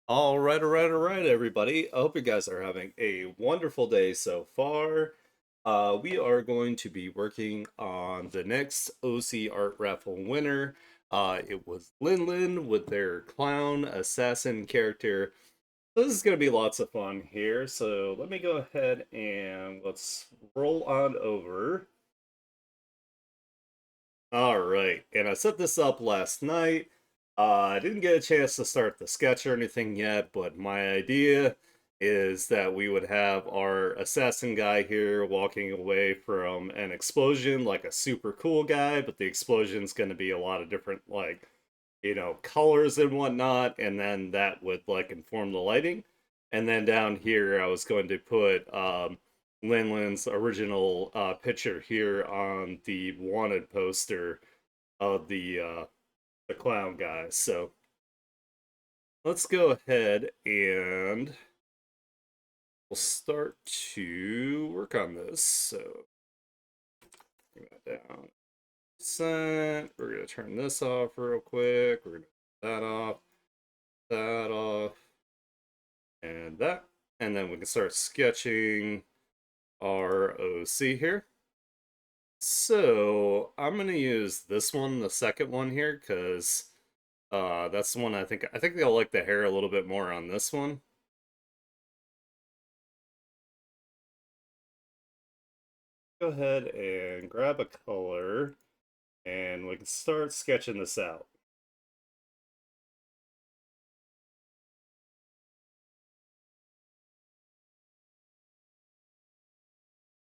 All right, everybody. I hope you guys are having a wonderful day so far. We are going to be working on the next OC Art Raffle winner. It was Lin Lin with their clown assassin character. This is going to be lots of fun here. So let me go ahead and let's roll on over. All right, and I set this up last night. I didn't get a chance to start the sketch or anything yet, but my idea is that we would have our assassin guy here walking away from an explosion like a super cool guy, but the explosion's going to be a lot of different, colors and whatnot, and then that would, like, inform the lighting. And then down here, I was going to put Lin Lin's original picture here on the wanted poster of the clown guy. So let's go ahead and we'll start to work on this. So bring that down. We're gonna turn this off real quick. We're gonna turn that off, and that, and then we can start sketching our OC here. So I'm gonna use this one, the second one here, because that's the one I think they'll like the hair a little bit more on this one. Go ahead and grab a color and we can start sketching this out.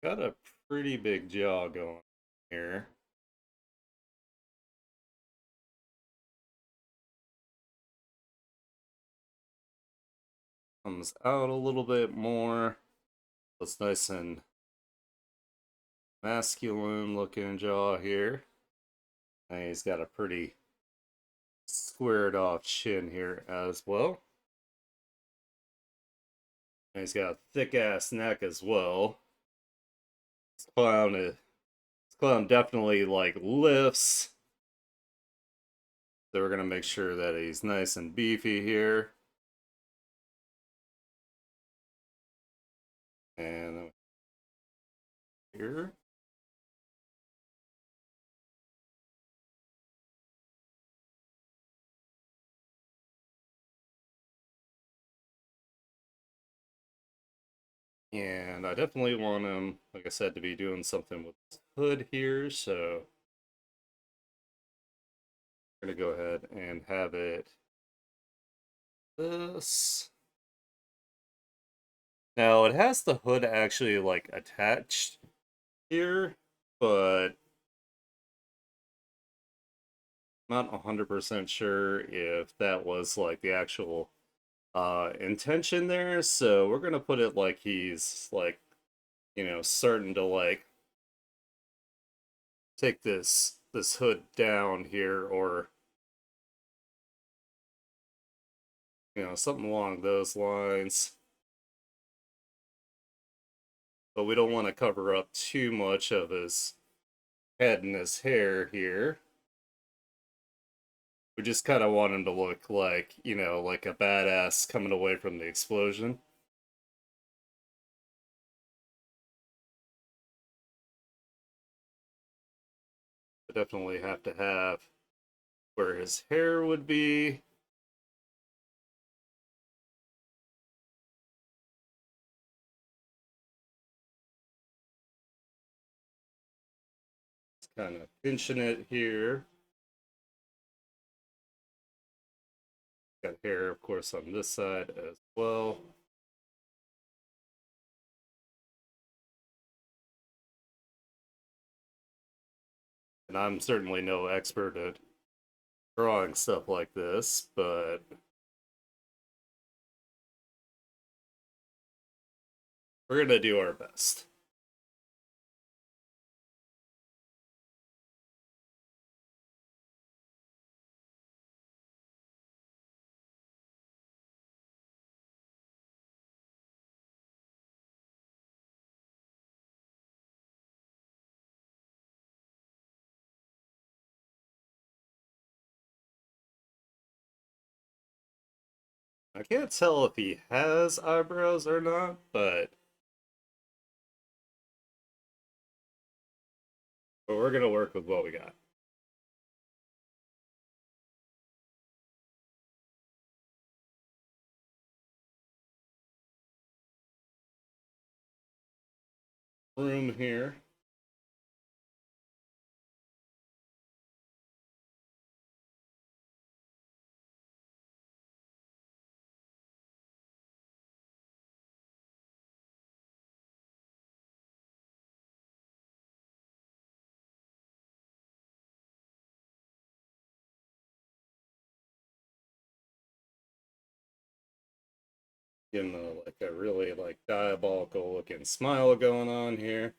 Got a pretty big jaw going here. Comes out a little bit more. Looks nice and masculine looking jaw here. And he's got a pretty squared off chin here as well. And he's got a thick ass neck as well. This clown definitely like lifts. So we're gonna make sure that he's nice and beefy here. And here. And I definitely want him, like I said, to be doing something with his hood here, so we're gonna go ahead and have it this. Now it has the hood actually like attached here, but I'm not 100% sure if that was like the actual intention there, so we're gonna put it like he's like, starting to like take this hood down here, or something along those lines. But we don't want to cover up too much of his head and his hair here. We just kind of want him to look like, like a badass coming away from the explosion. We definitely have to have where his hair would be. Just kind of pinching it here. Got hair, of course, on this side as well. And I'm certainly no expert at drawing stuff like this, but we're going to do our best. I can't tell if he has eyebrows or not, but we're gonna work with what we got. Room here. Getting like a really like diabolical looking smile going on here.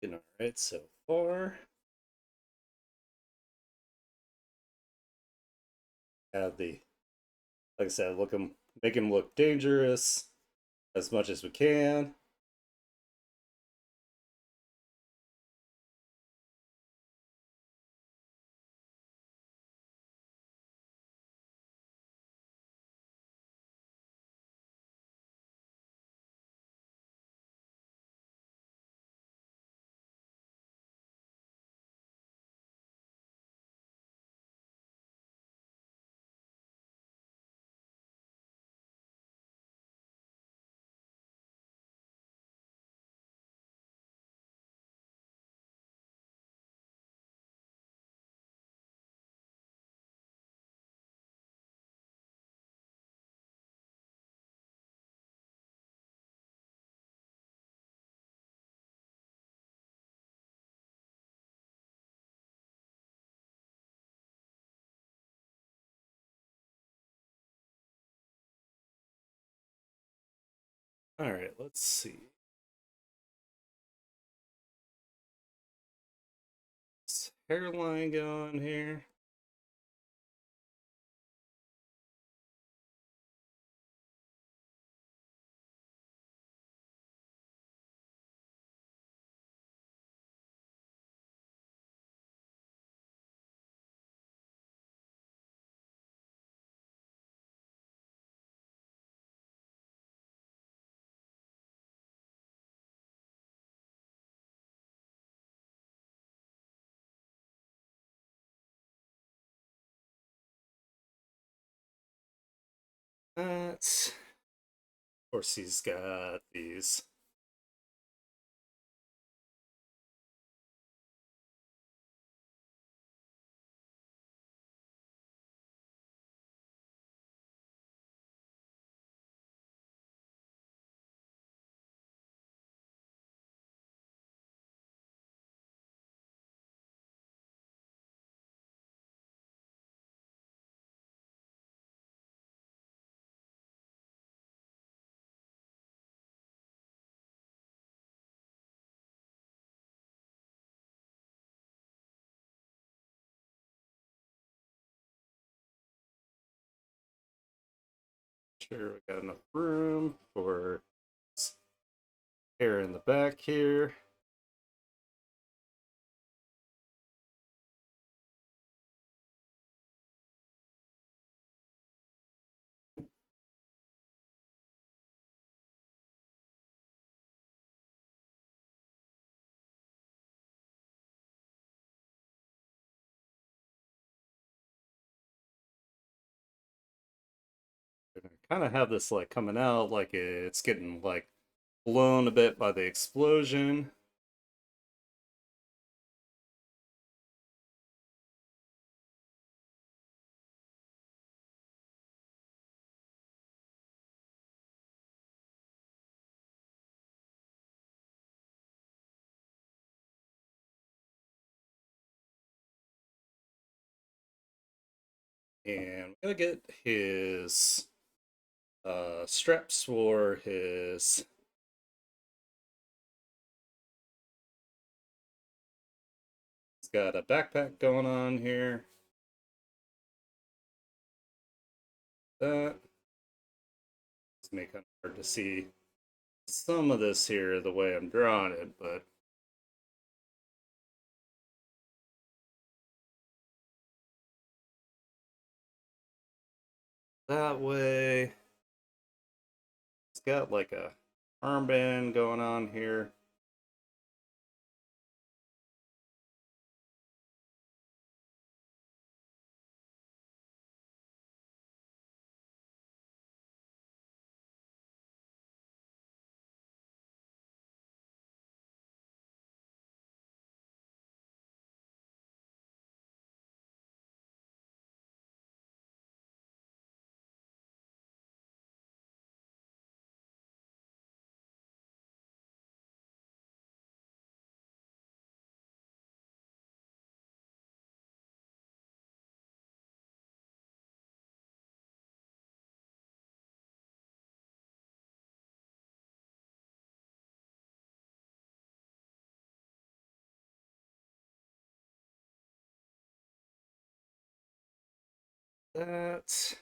All right so far. Have the, like I said, make him look dangerous as much as we can. All right, let's see. This hairline going here. That's, of course, he's got these. Sure, we got enough room for hair in the back here. kind of have this like coming out like it's getting like blown a bit by the explosion. And we're gonna get his straps for his. He's got a backpack going on here. That it's making it hard to see some of this here the way I'm drawing it, but that way it's got like a armband going on here. That's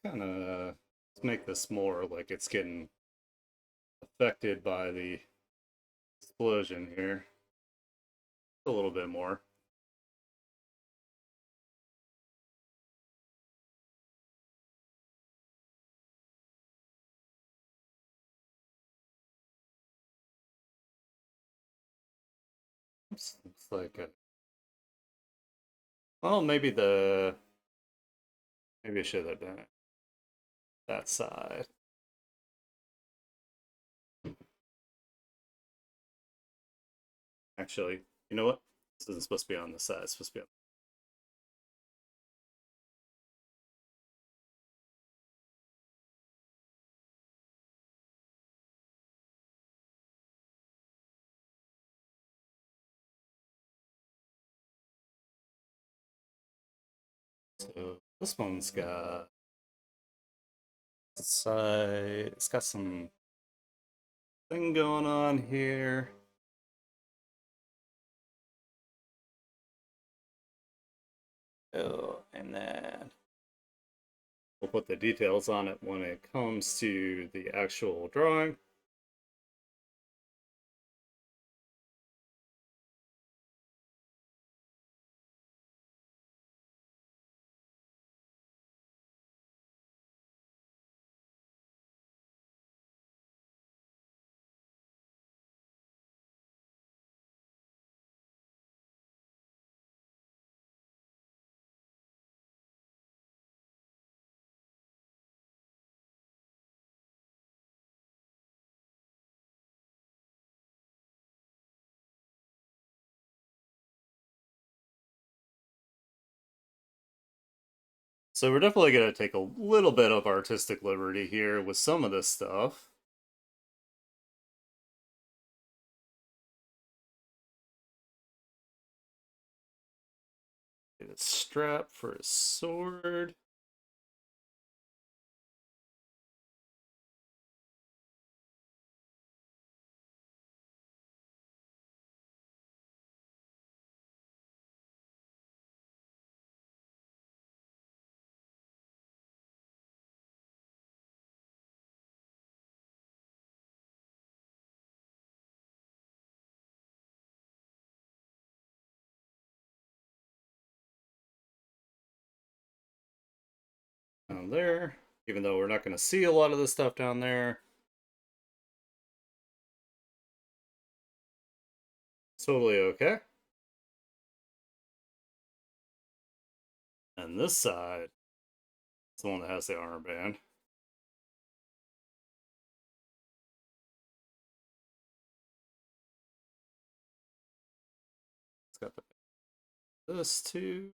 kind of let's make this more like it's getting affected by the explosion here a little bit more. Oops, looks like well, maybe I should have done it that side. Actually, you know what? This isn't supposed to be on the side. It's supposed to be on. So this one's got side. It's got some thing going on here. Oh, and then we'll put the details on it when it comes to the actual drawing. So we're definitely going to take a little bit of artistic liberty here with some of this stuff. Get a strap for his sword. down there, even though we're not going to see a lot of the stuff down there. Totally okay. And this side is the one that has the armband. It's got this too.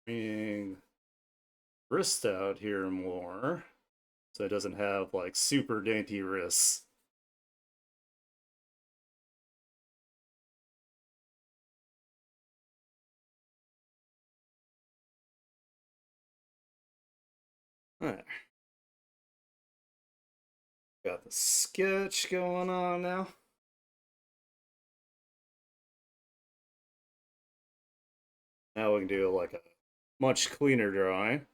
Bring wrist out here more, so it doesn't have like super dainty wrists. Alright. Got the sketch going on now. Now we can do like a much cleaner drawing.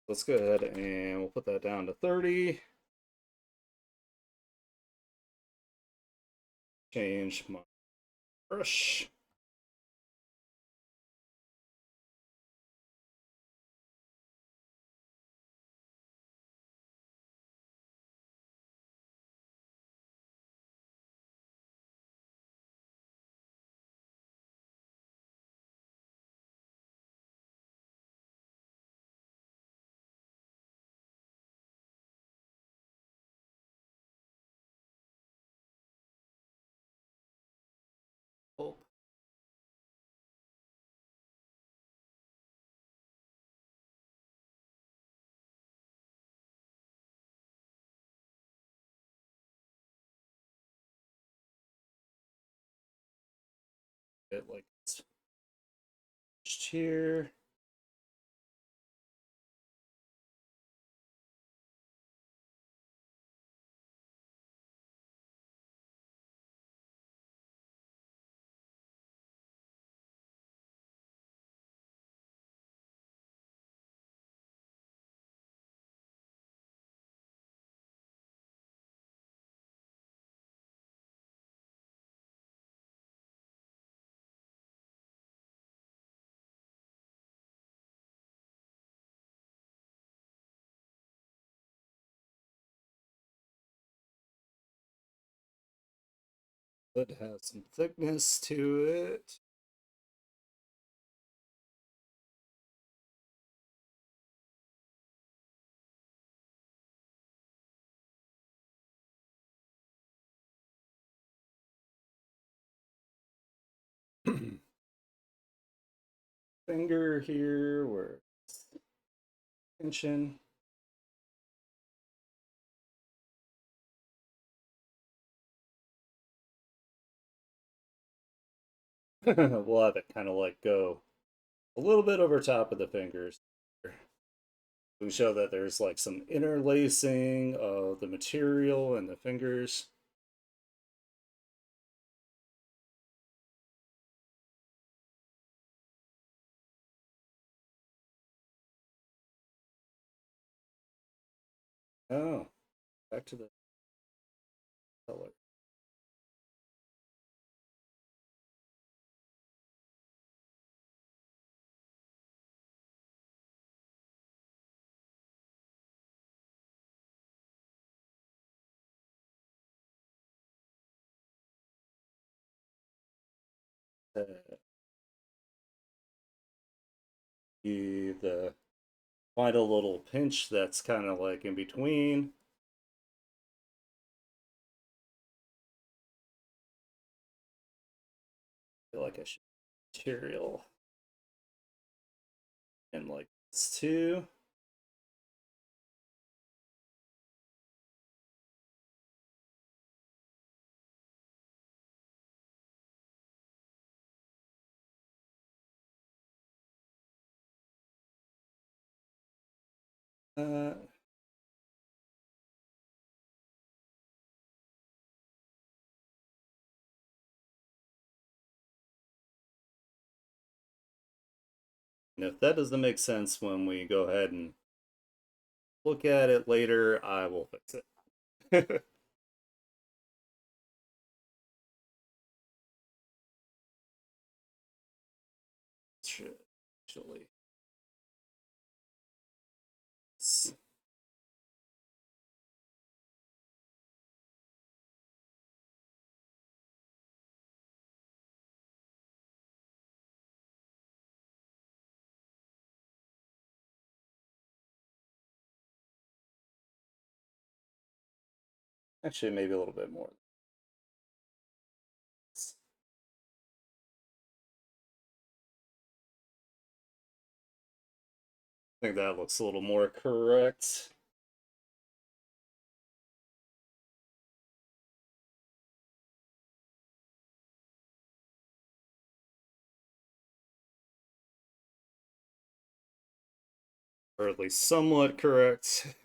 Let's go ahead and we'll put that down to 30. Change my brush. Oh, it like it's here. It has some thickness to it. Finger here where it's tension. We'll have it kind of like go a little bit over top of the fingers. We show that there's like some interlacing of the material and the fingers. Oh, back to the color. Uh, the find a little pinch that's kind of like in between. I feel like I should material and like this too. Uh, and if that doesn't make sense when we go ahead and look at it later, I will fix it. Actually, actually, maybe a little bit more. I think that looks a little more correct. Or at least somewhat correct.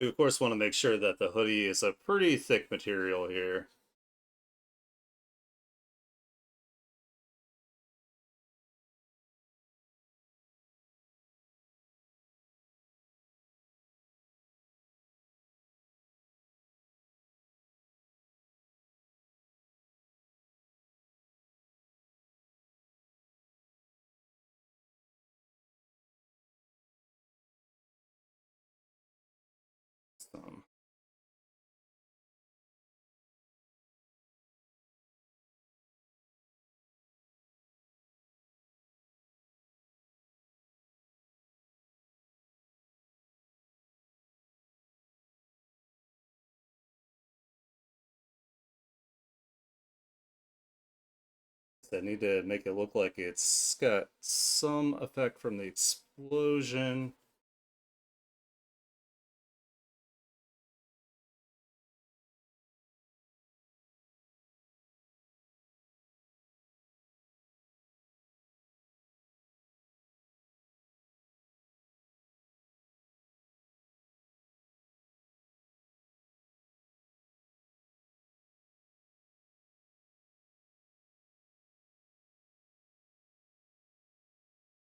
We of course want to make sure that the hoodie is a pretty thick material here. Um, I need to make it look like it's got some effect from the explosion.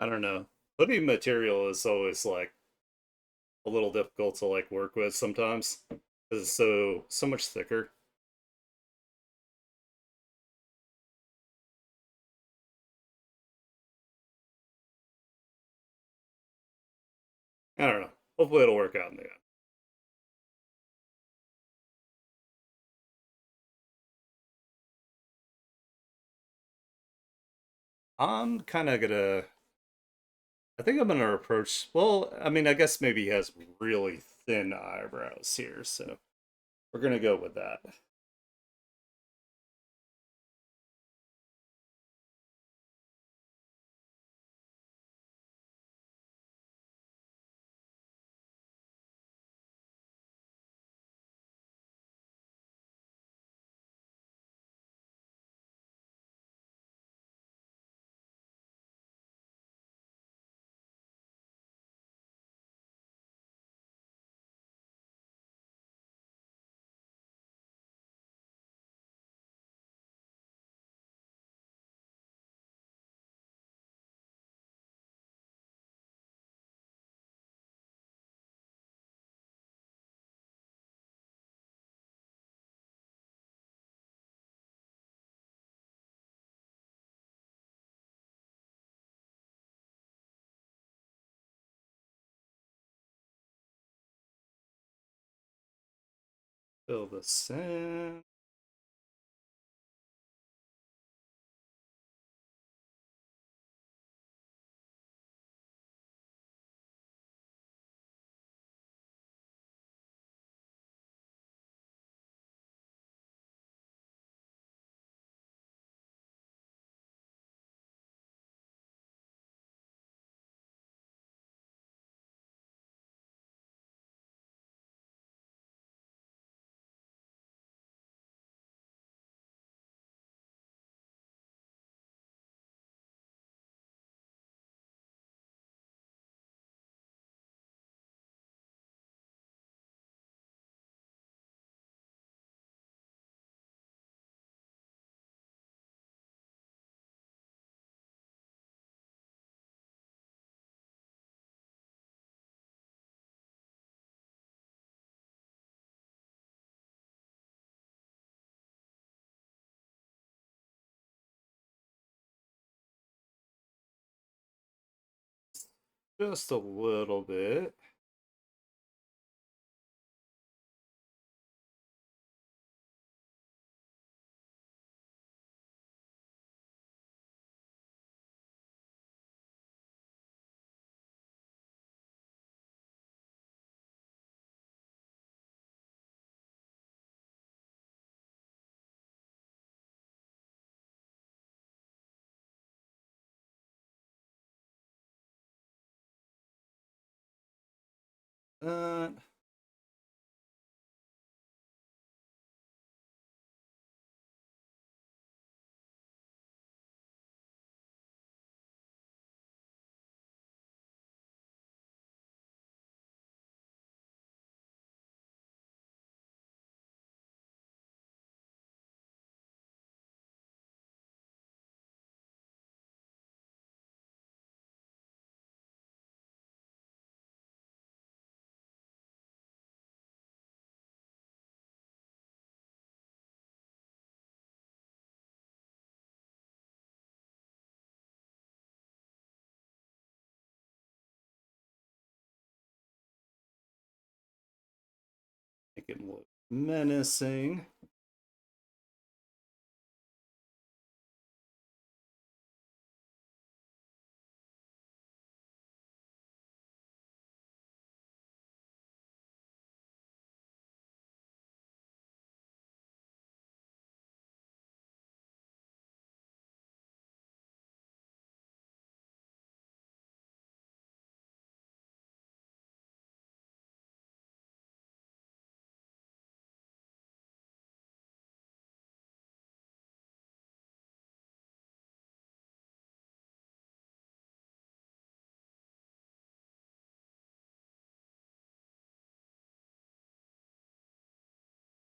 I don't know. Hoodie material is always like a little difficult to like work with sometimes because it's so much thicker. I don't know. Hopefully it'll work out in the end. I'm kind of gonna. I think I'm gonna approach. Well, I mean, I guess maybe he has really thin eyebrows here, so we're gonna go with that. Fill this in. Just a little bit. Uh, make it look menacing.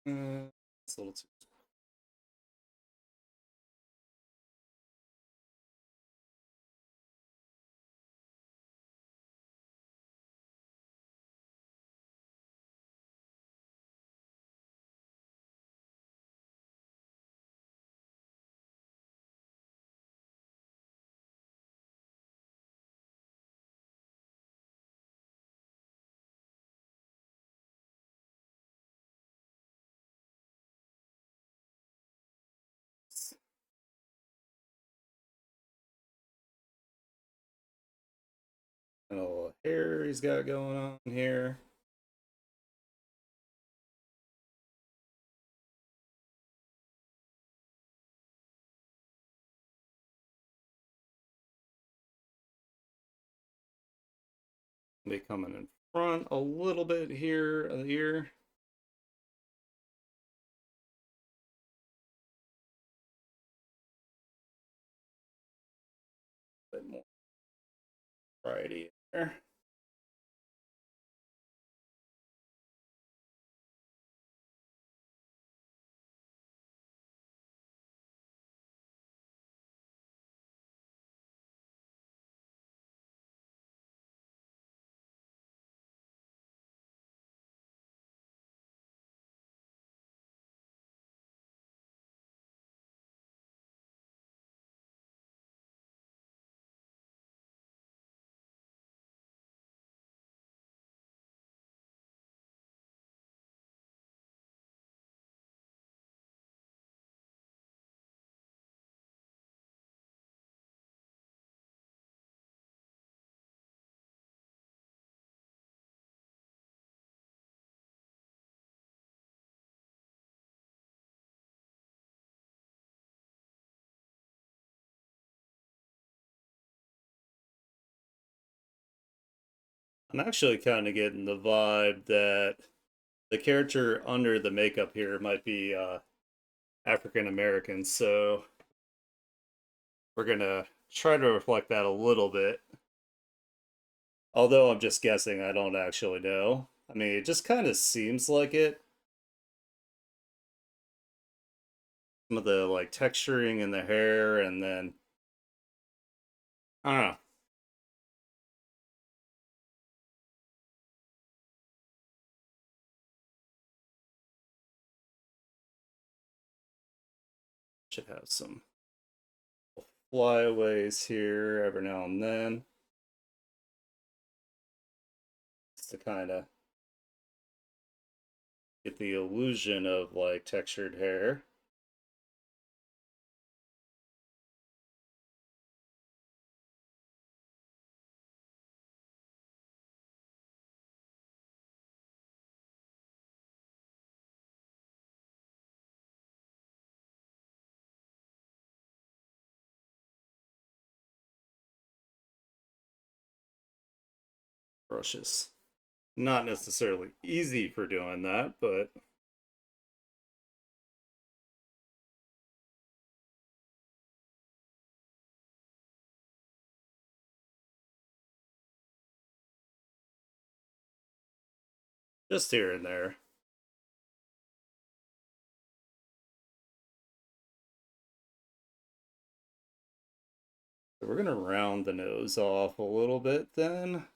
It's a little too. A little hair he's got going on here. They coming in front a little bit here of the ear. A bit more variety there. I'm actually kind of getting the vibe that the character under the makeup here might be African American, so we're gonna try to reflect that a little bit. Although I'm just guessing, I don't actually know. I mean, it just kind of seems like it. Some of the like texturing in the hair, and then I don't know. Should have some flyaways here every now and then. to kind of get the illusion of like textured hair. Brushes. Not necessarily easy for doing that, but just here and there. So we're gonna round the nose off a little bit then.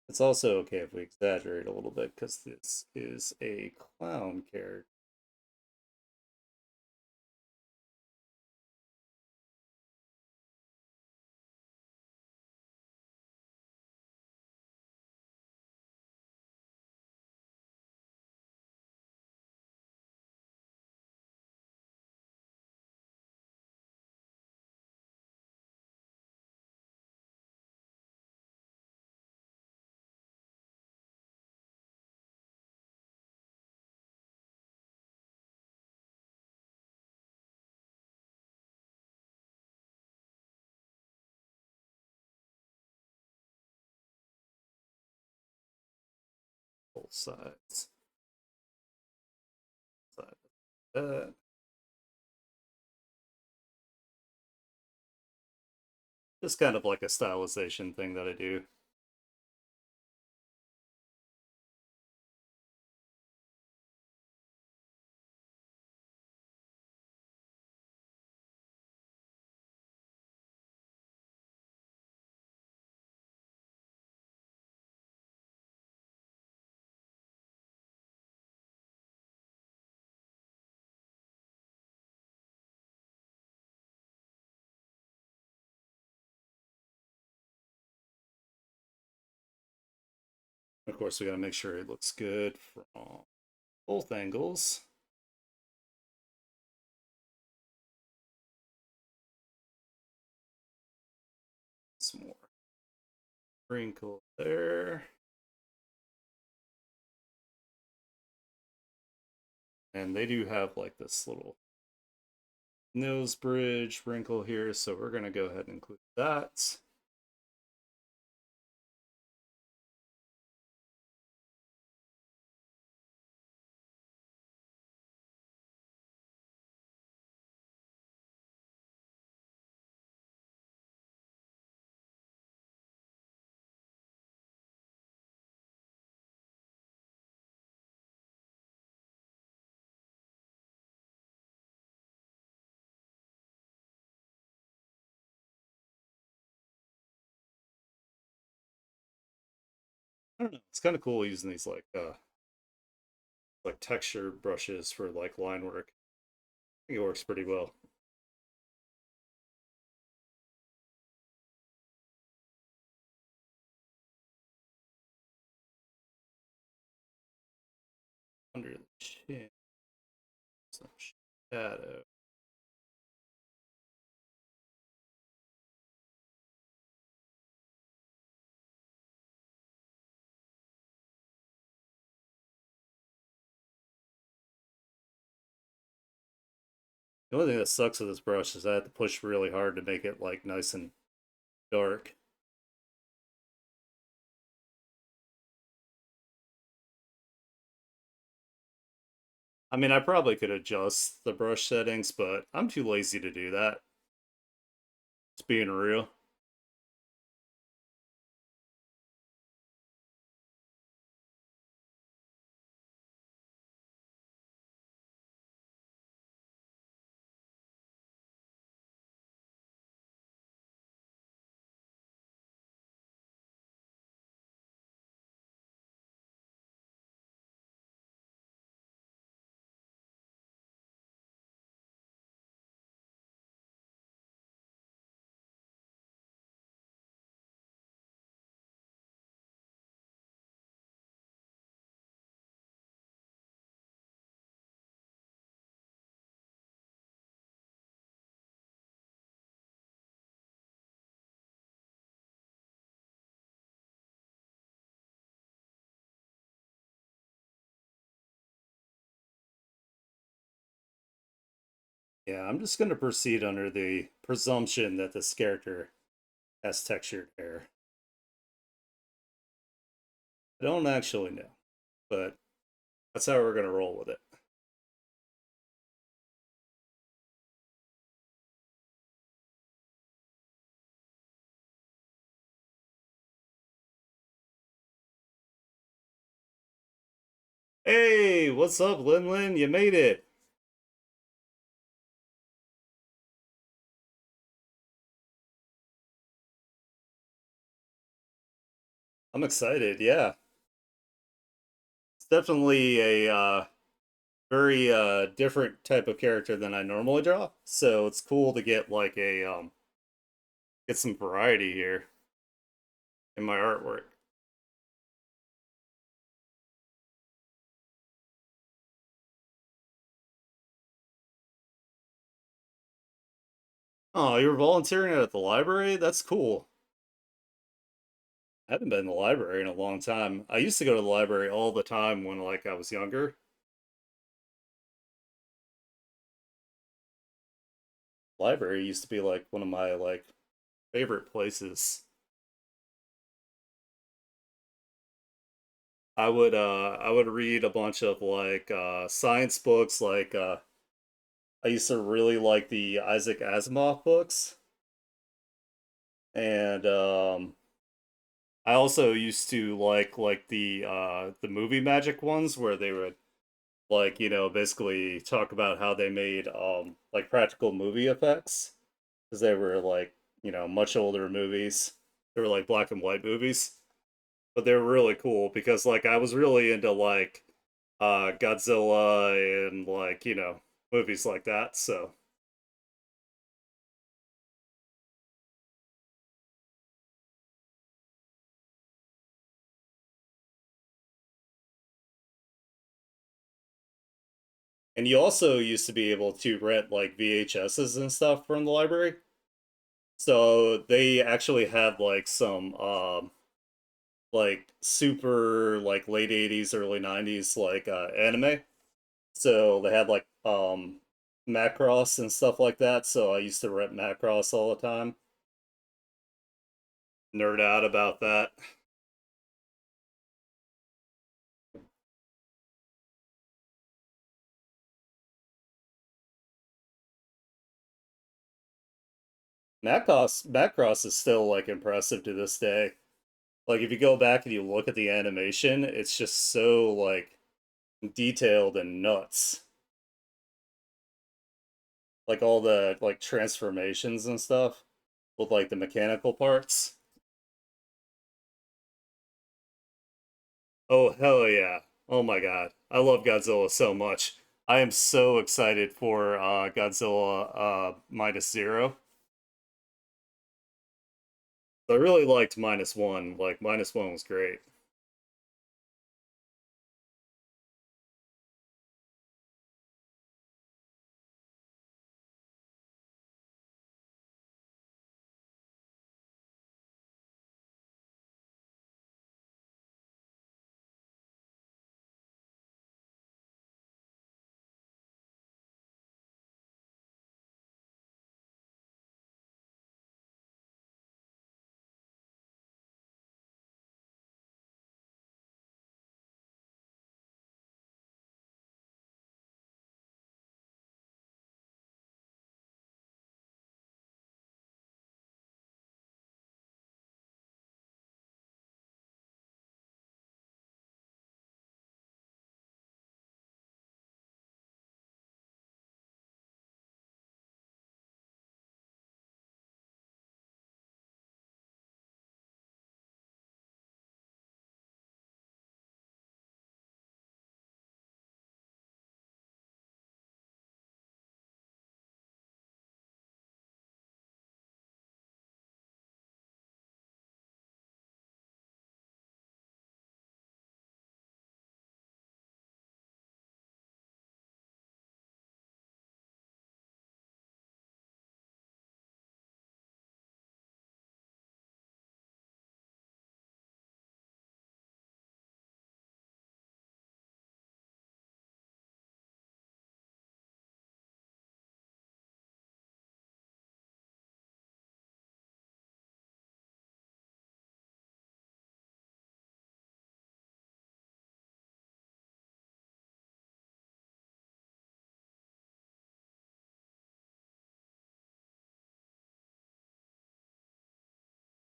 It's also okay if we exaggerate a little bit because this is a clown character. Both sides. Side of that. Just kind of like a stylization thing that I do. Of course, we gotta make sure it looks good from both angles. Some more wrinkle there. And they do have like this little nose bridge wrinkle here, so we're gonna go ahead and include that. I don't know. It's kind of cool using these like texture brushes for like line work. I think it works pretty well. Under the chin, some shadow. The only thing that sucks with this brush is I have to push really hard to make it like nice and dark. I mean, I probably could adjust the brush settings, but I'm too lazy to do that. It's being real. Yeah, I'm just going to proceed under the presumption that this character has textured hair. I don't actually know, but that's how we're going to roll with it. Hey, what's up, Lin Lin? You made it. I'm excited. Yeah, it's definitely a very different type of character than I normally draw. So it's cool to get like a get some variety here in my artwork. Oh, you're volunteering at the library? That's cool. I haven't been in the library in a long time. I used to go to the library all the time when like I was younger. Library used to be like one of my like favorite places. I would read a bunch of like science books like I used to really like the Isaac Asimov books and I also used to like the movie magic ones where they would like, you know, basically talk about how they made like practical movie effects because they were like, you know, much older movies. They were like black and white movies, but they were really cool because like I was really into like Godzilla and like, you know, movies like that. So and you also used to be able to rent like VHSs and stuff from the library. So they actually had like some like super like late 80s early 90s like anime. So they had like Macross and stuff like that. So I used to rent Macross all the time. Nerd out about that. Macross is still like impressive to this day. Like if you go back and you look at the animation, it's just so like detailed and nuts. Like all the like transformations and stuff with like the mechanical parts. Oh hell yeah. Oh my god. I love Godzilla so much. I am so excited for Godzilla minus zero. I really liked minus one. Like minus one was great.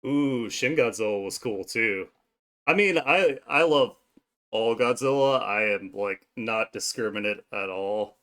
Ooh, Shin Godzilla was cool too. I mean, I love all Godzilla. I am like not discriminate at all.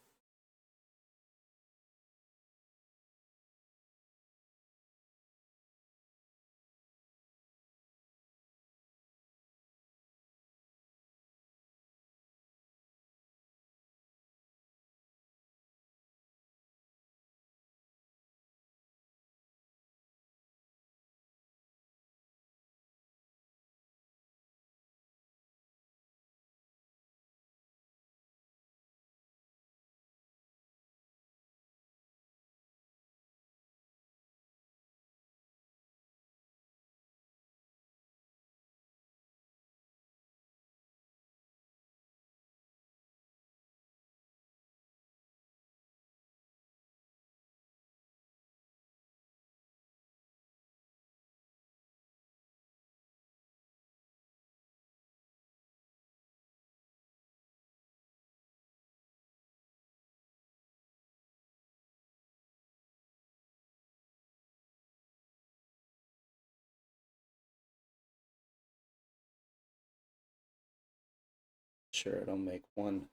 Sure, I don't make one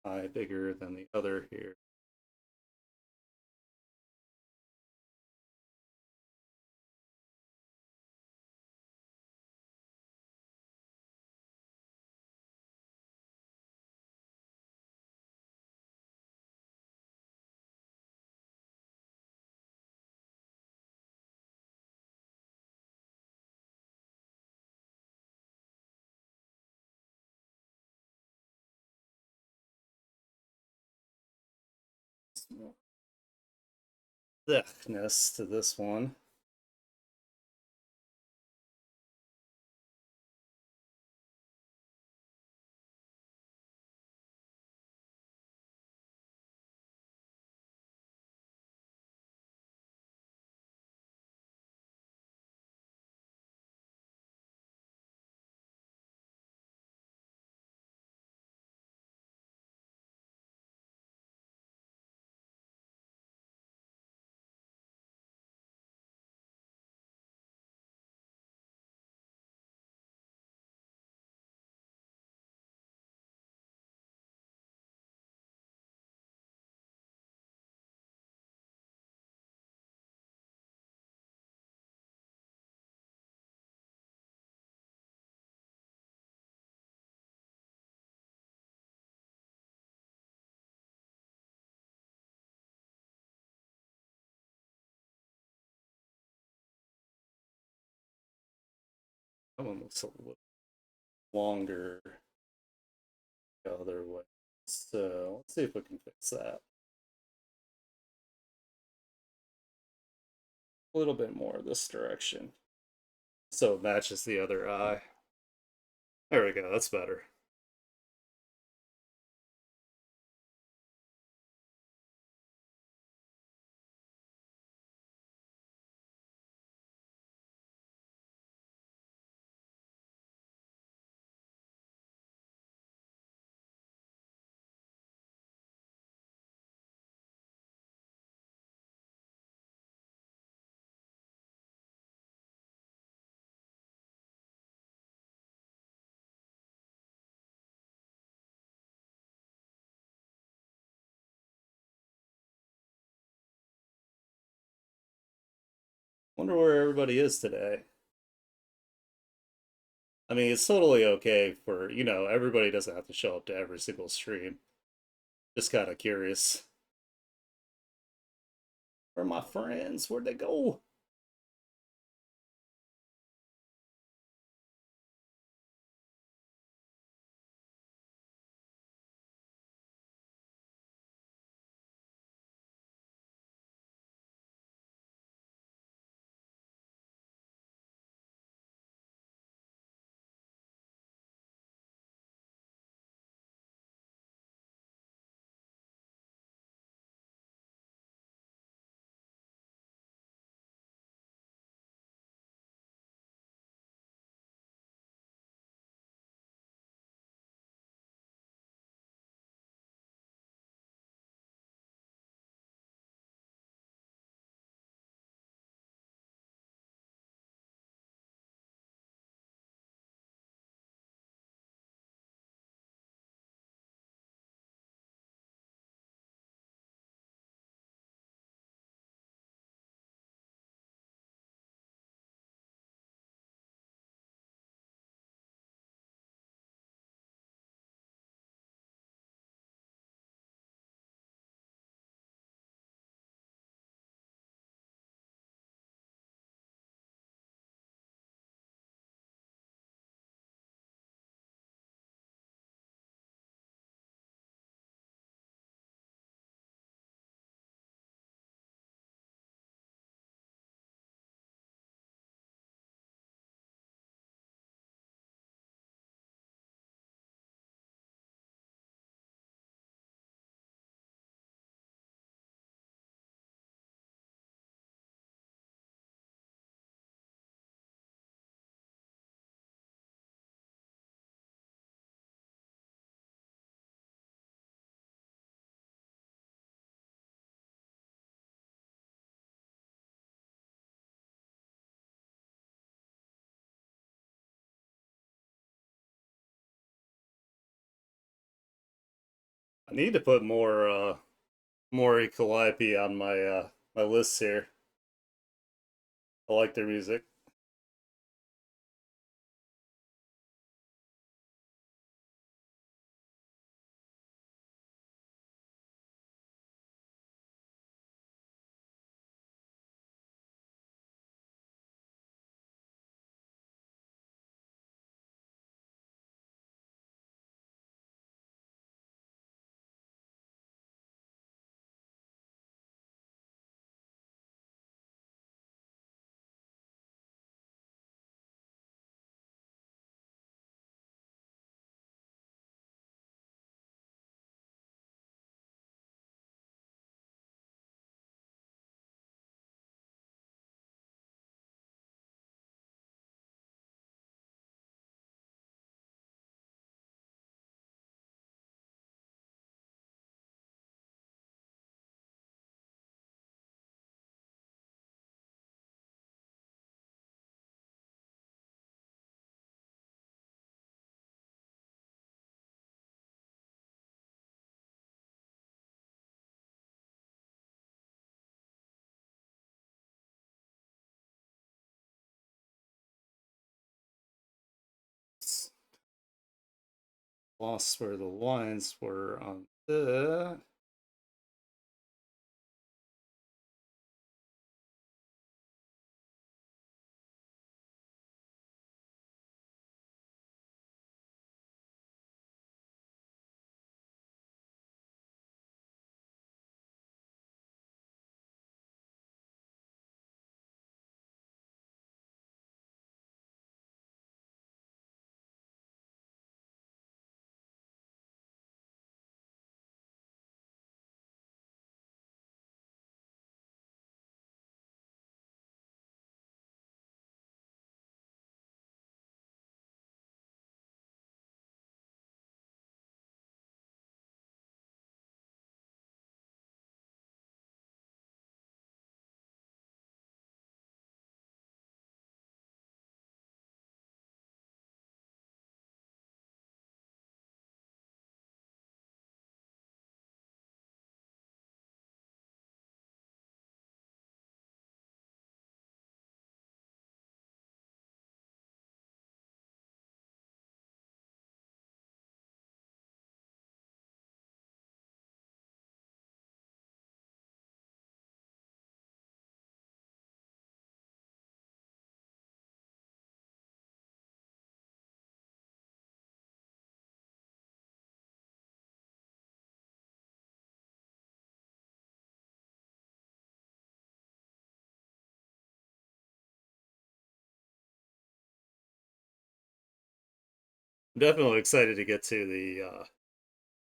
eye bigger than the other here. Thickness to this one. That one looks a little longer the other way. So let's see if we can fix that. A little bit more this direction. So it matches the other eye. There we go, that's better. Wonder where everybody is today. I mean, it's totally okay for, everybody doesn't have to show up to every single stream. Just kind of curious. Where are my friends? Where'd they go? need to put more Calliope on my list here. I like their music. Lost where the lines were on the. I'm definitely excited to get to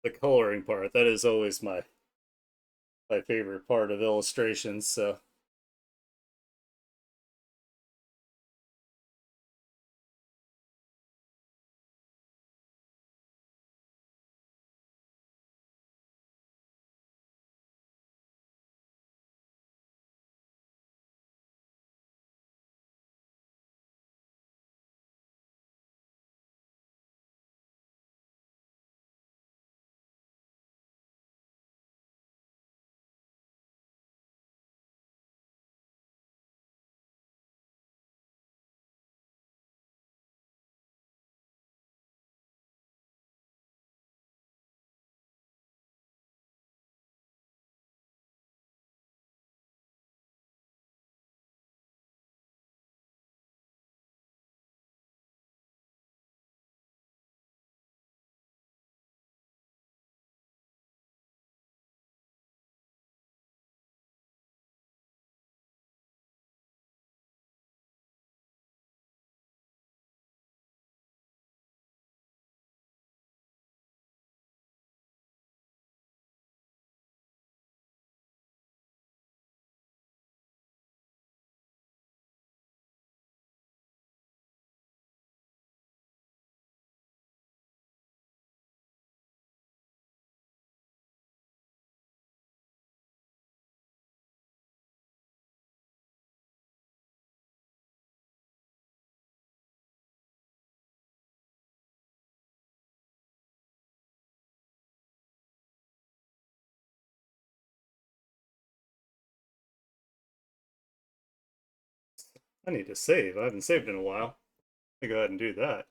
the coloring part. That is always my favorite part of illustrations. So I need to save. I haven't saved in a while. Let me go ahead and do that.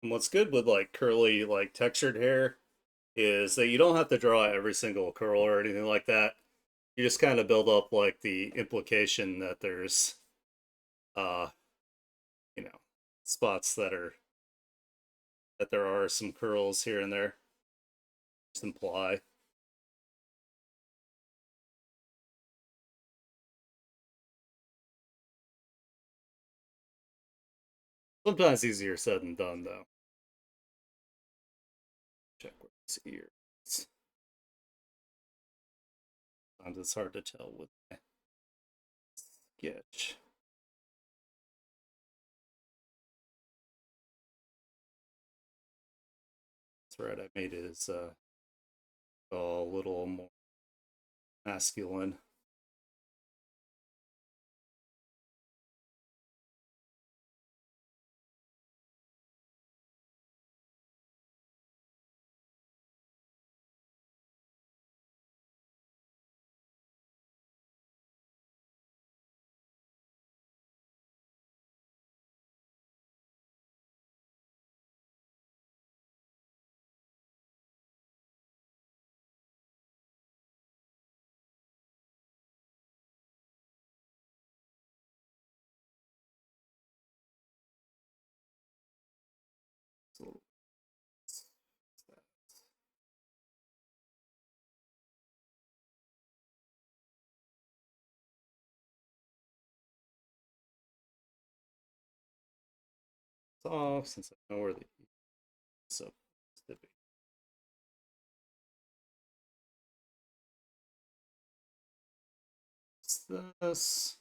And what's good with like curly, like textured hair is that you don't have to draw every single curl or anything like that. You just kind of build up like the implication that there's, uh, you know, spots that there are some curls here and there. Just imply. Sometimes easier said than done, though. Check where his ears. Sometimes it's hard to tell with my sketch. That's right. I made his a little more masculine. So off since I know where the supposed to be. What's this?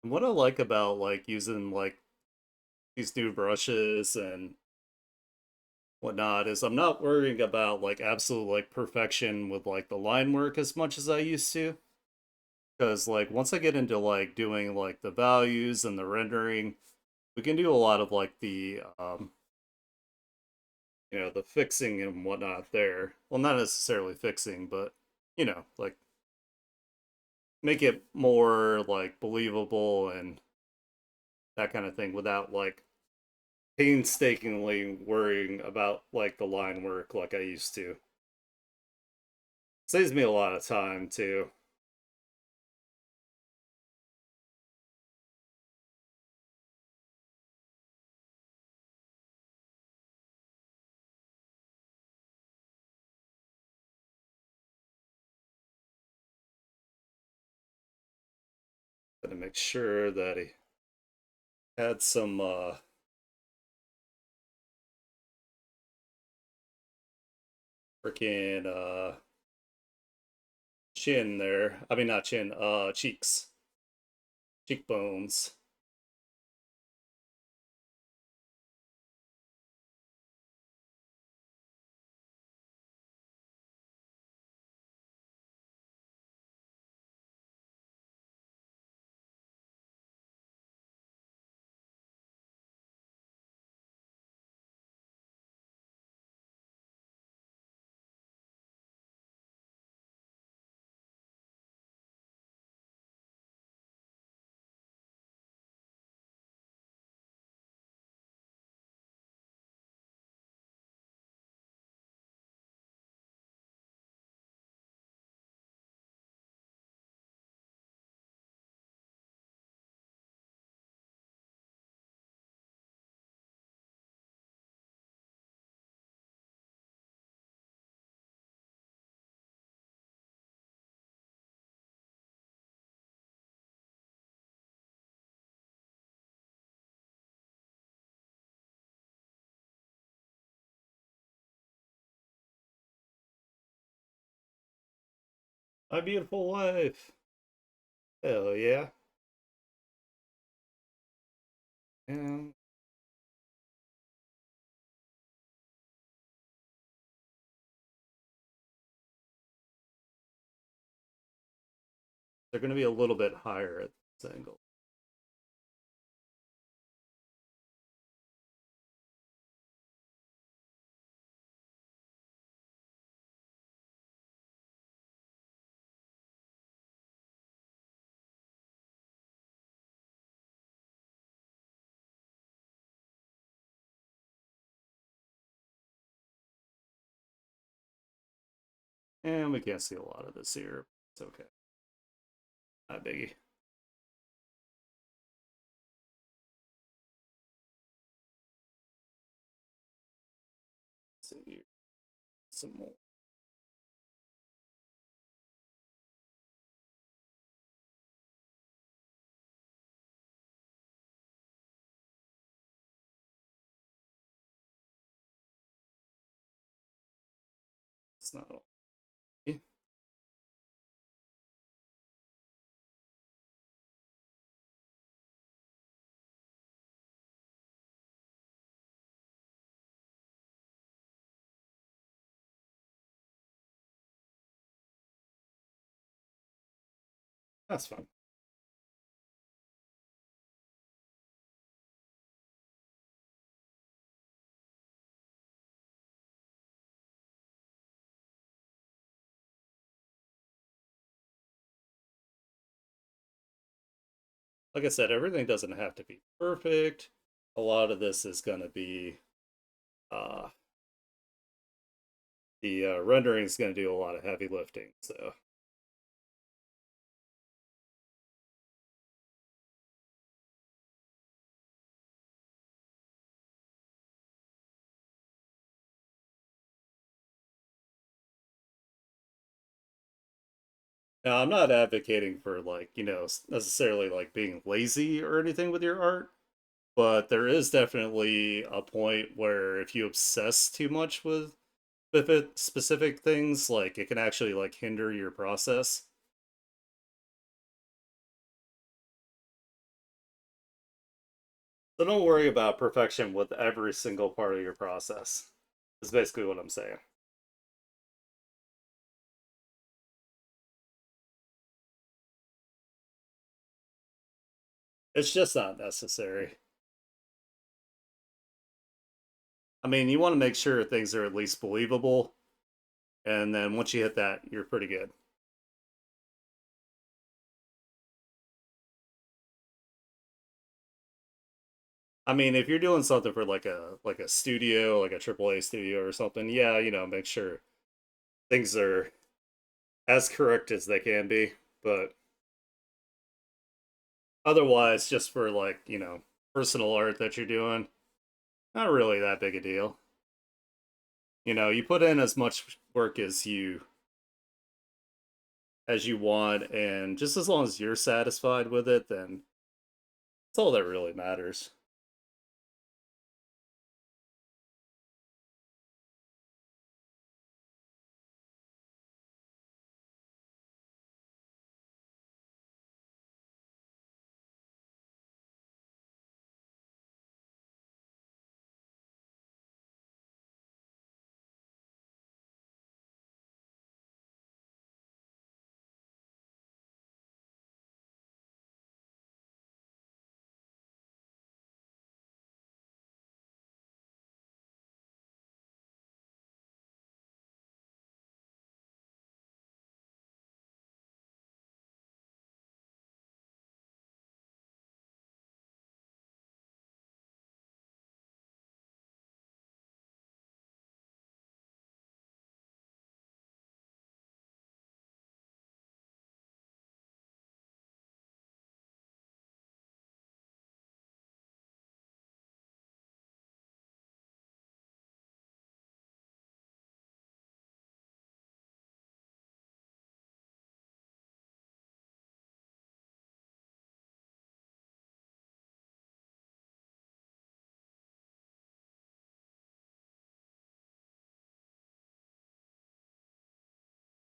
And what I like about like using like these new brushes and whatnot is I'm not worrying about like absolute like perfection with like the line work as much as I used to. Because like once I get into like doing like the values and the rendering, we can do a lot of like the the fixing and whatnot there. Well, not necessarily fixing, but like make it more like believable and that kind of thing without like painstakingly worrying about like the line work like I used to. Saves me a lot of time too. Gotta make sure that he had some freaking chin there. I mean not chin, cheeks. Cheekbones. My beautiful wife. Hell yeah. And they're going to be a little bit higher at this angle. And we can't see a lot of this here. It's okay. Not biggie. Let's see here. Some more. It's not all. That's fine. Like I said, everything doesn't have to be perfect. A lot of this is going to be uh, the rendering is going to do a lot of heavy lifting. So now I'm not advocating for like necessarily like being lazy or anything with your art, but there is definitely a point where if you obsess too much with specific things, like it can actually like hinder your process. So don't worry about perfection with every single part of your process. Is basically what I'm saying. It's just not necessary. I mean, you want to make sure things are at least believable, and then once you hit that, you're pretty good. I mean, if you're doing something for like a studio, like a AAA studio or something, yeah, make sure things are as correct as they can be. But otherwise, just for like, personal art that you're doing, not really that big a deal. You put in as much work as you want, and just as long as you're satisfied with it, then that's all that really matters.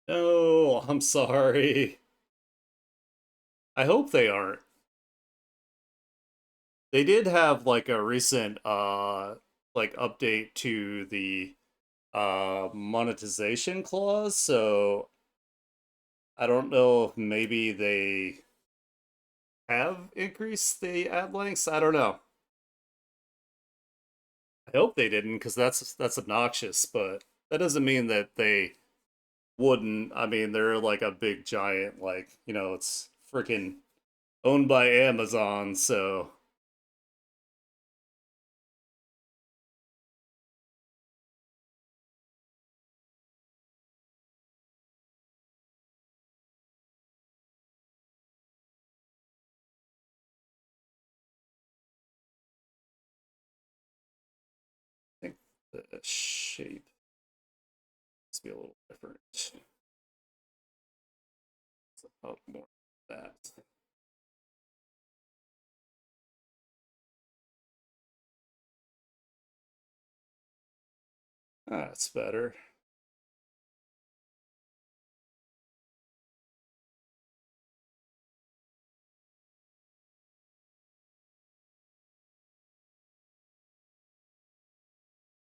No, I'm sorry. I hope they aren't. They did have like a recent like update to the monetization clause, so I don't know if maybe they have increased the ad lengths. I don't know. I hope they didn't because that's obnoxious, but that doesn't mean that they wouldn't. I mean, they're like a big giant, like, it's freaking owned by Amazon, so I think the shape must be a little different. So up more than that. That's better.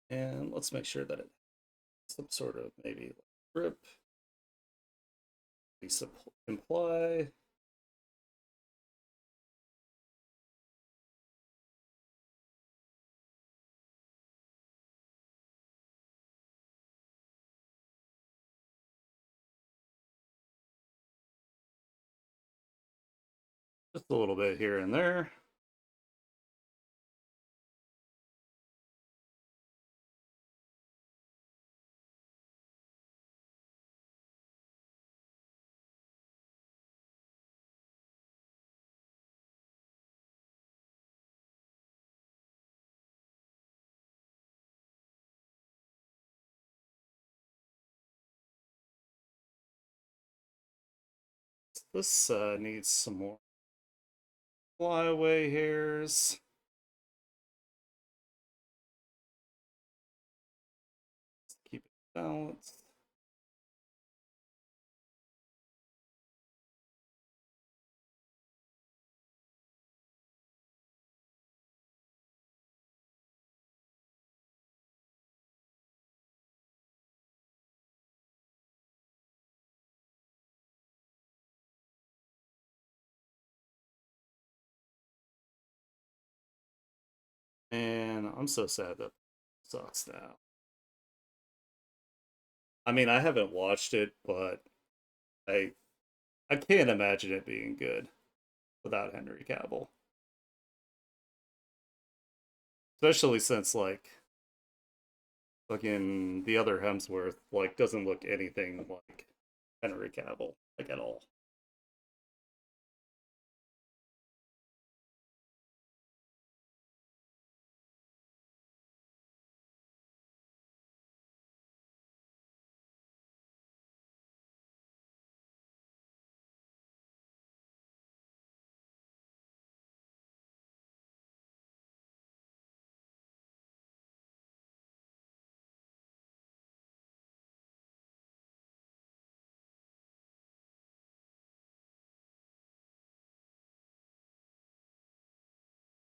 And let's make sure that it has some sort of maybe grip, at least imply. Just a little bit here and there. This needs some more flyaway hairs. Keep it balanced. And I'm so sad that sucks now. I mean, I haven't watched it, but I I can't imagine it being good without Henry Cavill. Especially since like fucking the other Hemsworth like doesn't look anything like Henry Cavill like at all.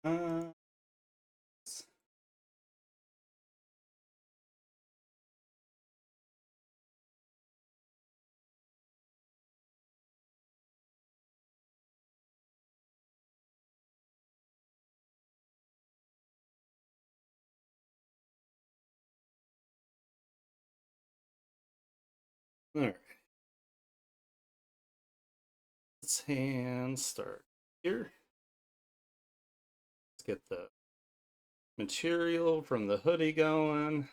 Uh, all right, let's hand start here. Let's get the material from the hoodie going.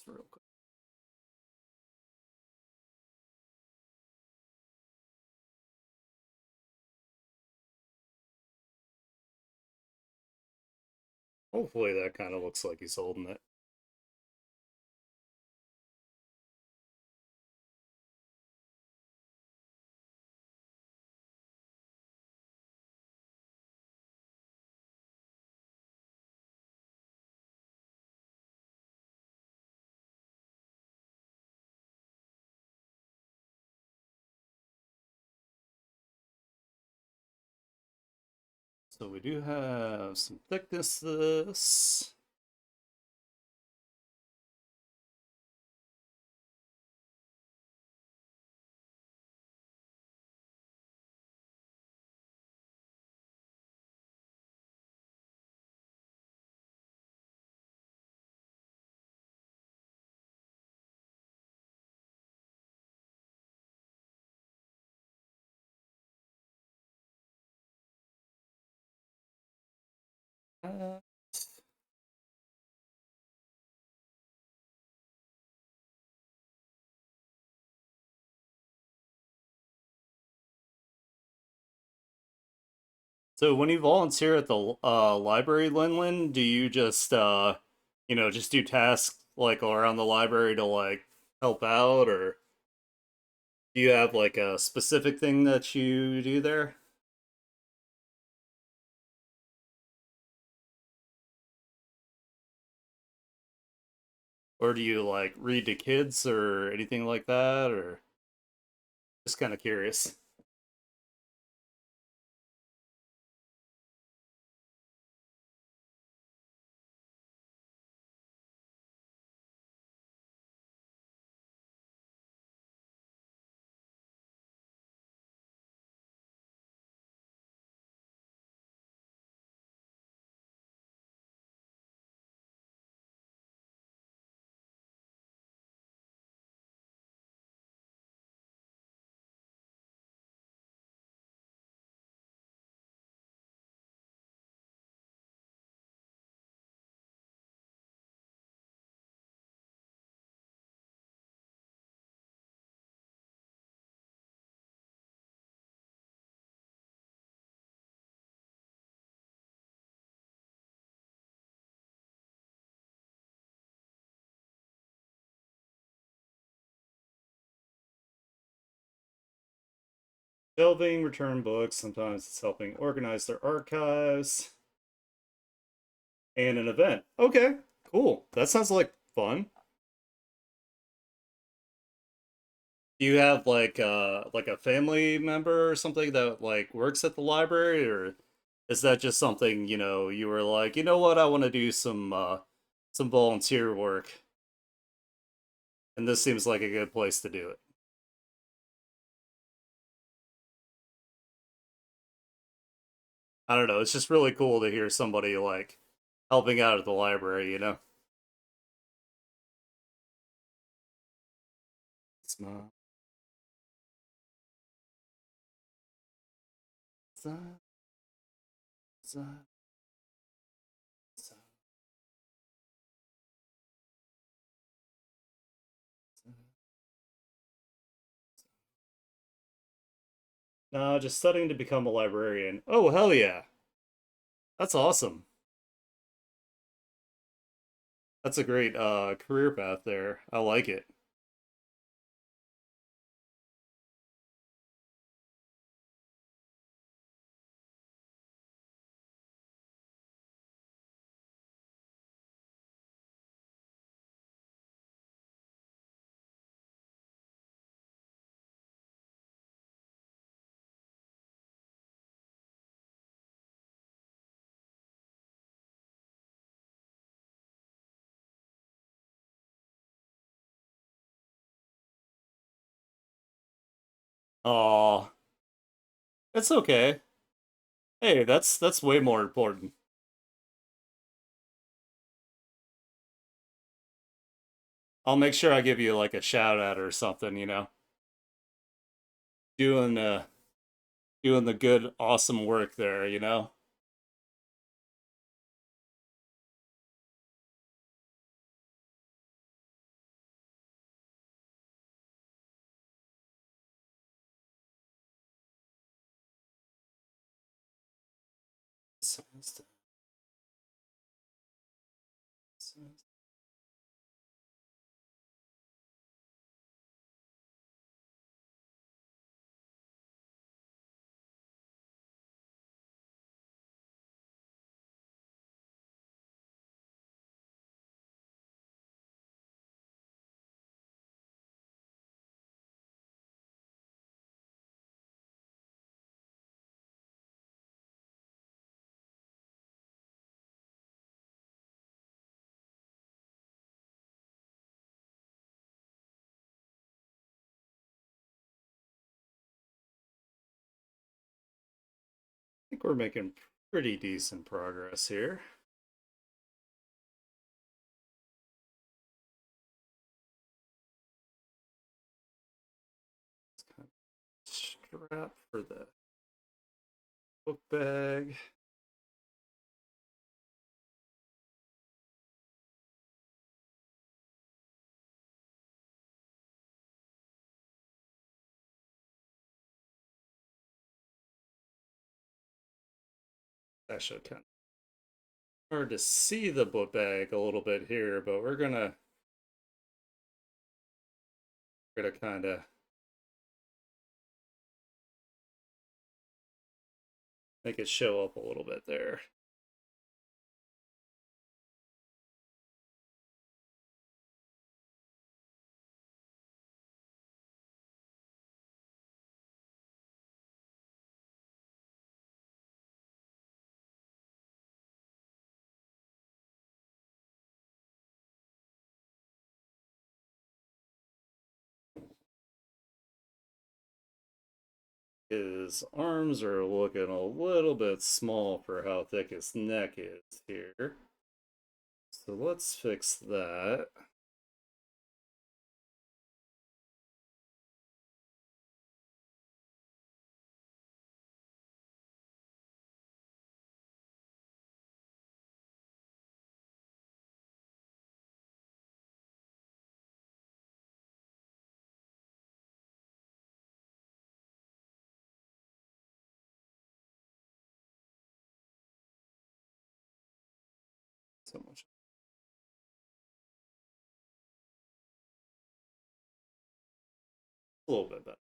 real quick. Hopefully that kind of looks like he's holding it. So we do have some thickness to this. Uh, So when you volunteer at the library, Lin Lin, do you just just do tasks like around the library to like help out, or do you have like a specific thing that you do there? Or do you like read to kids or anything like that, or just kind of curious? Shelving, return books. Sometimes it's helping organize their archives and an event. Okay, cool. That sounds like fun. Do you have like a family member or something that like works at the library, or is that just something, you were like, you know what, I want to do some volunteer work and this seems like a good place to do it. I don't know, it's just really cool to hear somebody like helping out at the library. It's not, it's not, it's not, it's not, it's not. No, just studying to become a librarian. Oh, hell yeah. That's awesome. That's a great career path there. I like it. Aw, it's okay. Hey, that's way more important. I'll make sure I give you like a shout out or something. Doing doing the good awesome work there. think we're making pretty decent progress here. Kind of strap for the book bag. Actually, kind of hard to see the book bag a little bit here, but we're gonna kind of make it show up a little bit there. His arms are looking a little bit small for how thick his neck is here. So let's fix that. So much. A little bit better.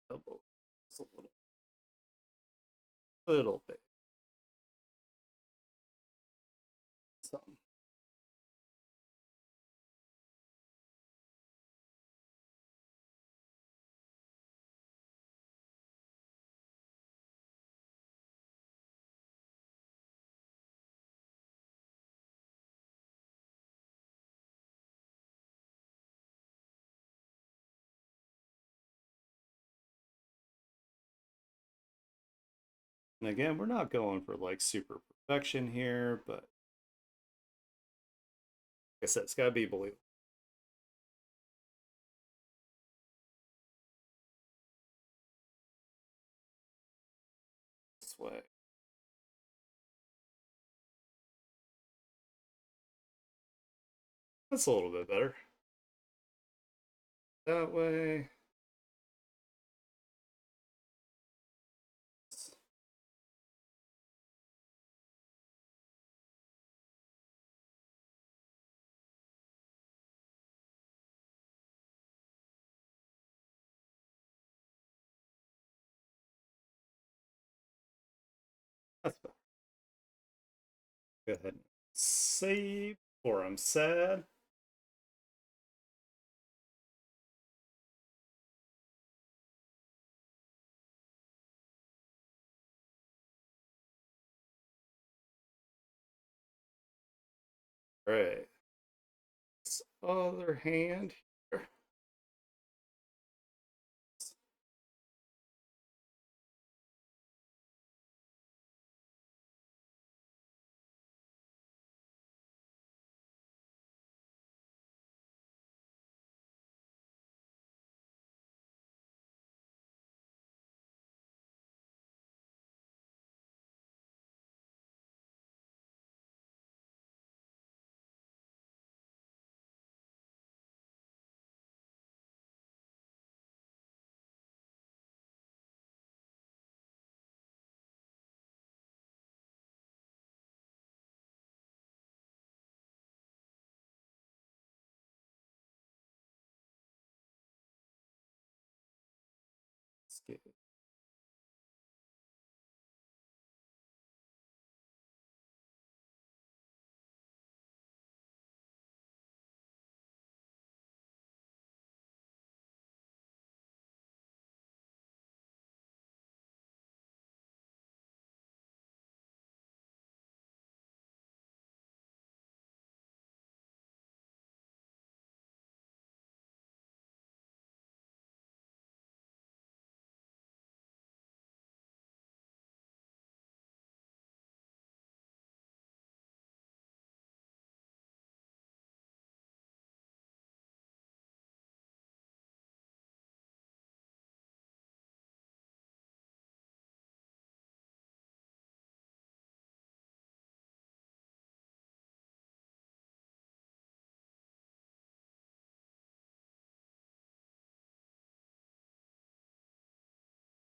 Double. It's a little bit. Something. And again, we're not going for like super perfection here, but like I said, it's gotta be believable. this way. That's a little bit better. That way. That's better. Go ahead and save, or I'm sad. Right. This other hand here.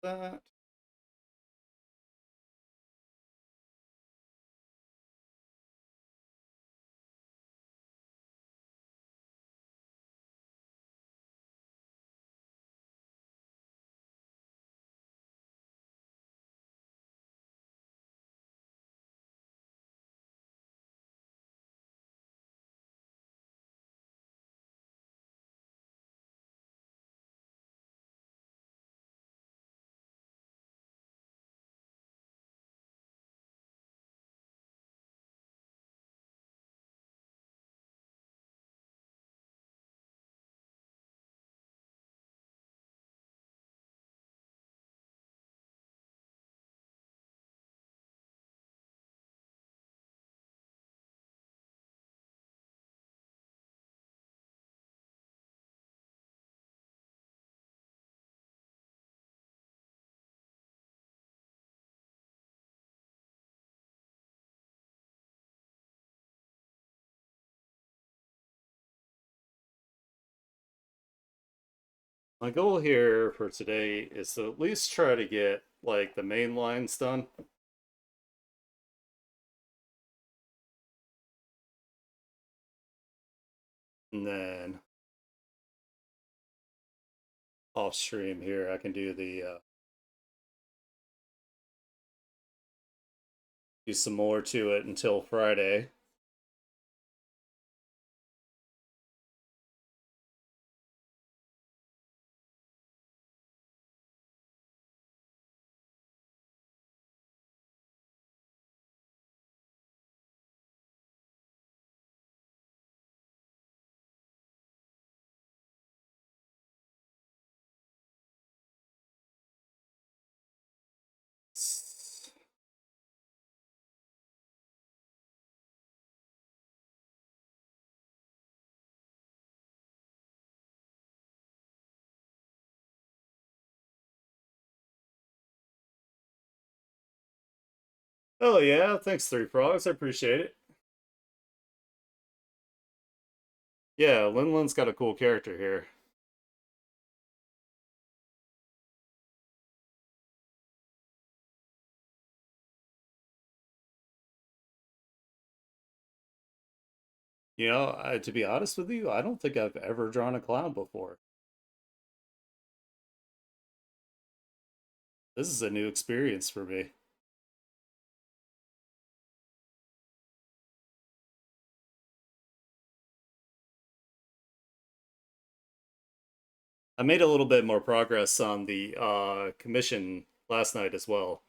That. My goal here for today is to at least try to get like the main lines done. And then off stream here I can do the do some more to it until Friday. Oh yeah, thanks Three Frogs. I appreciate it. Yeah, Lin Lin's got a cool character here. To be honest with you, I don't think I've ever drawn a clown before. This is a new experience for me. I made a little bit more progress on the commission last night as well,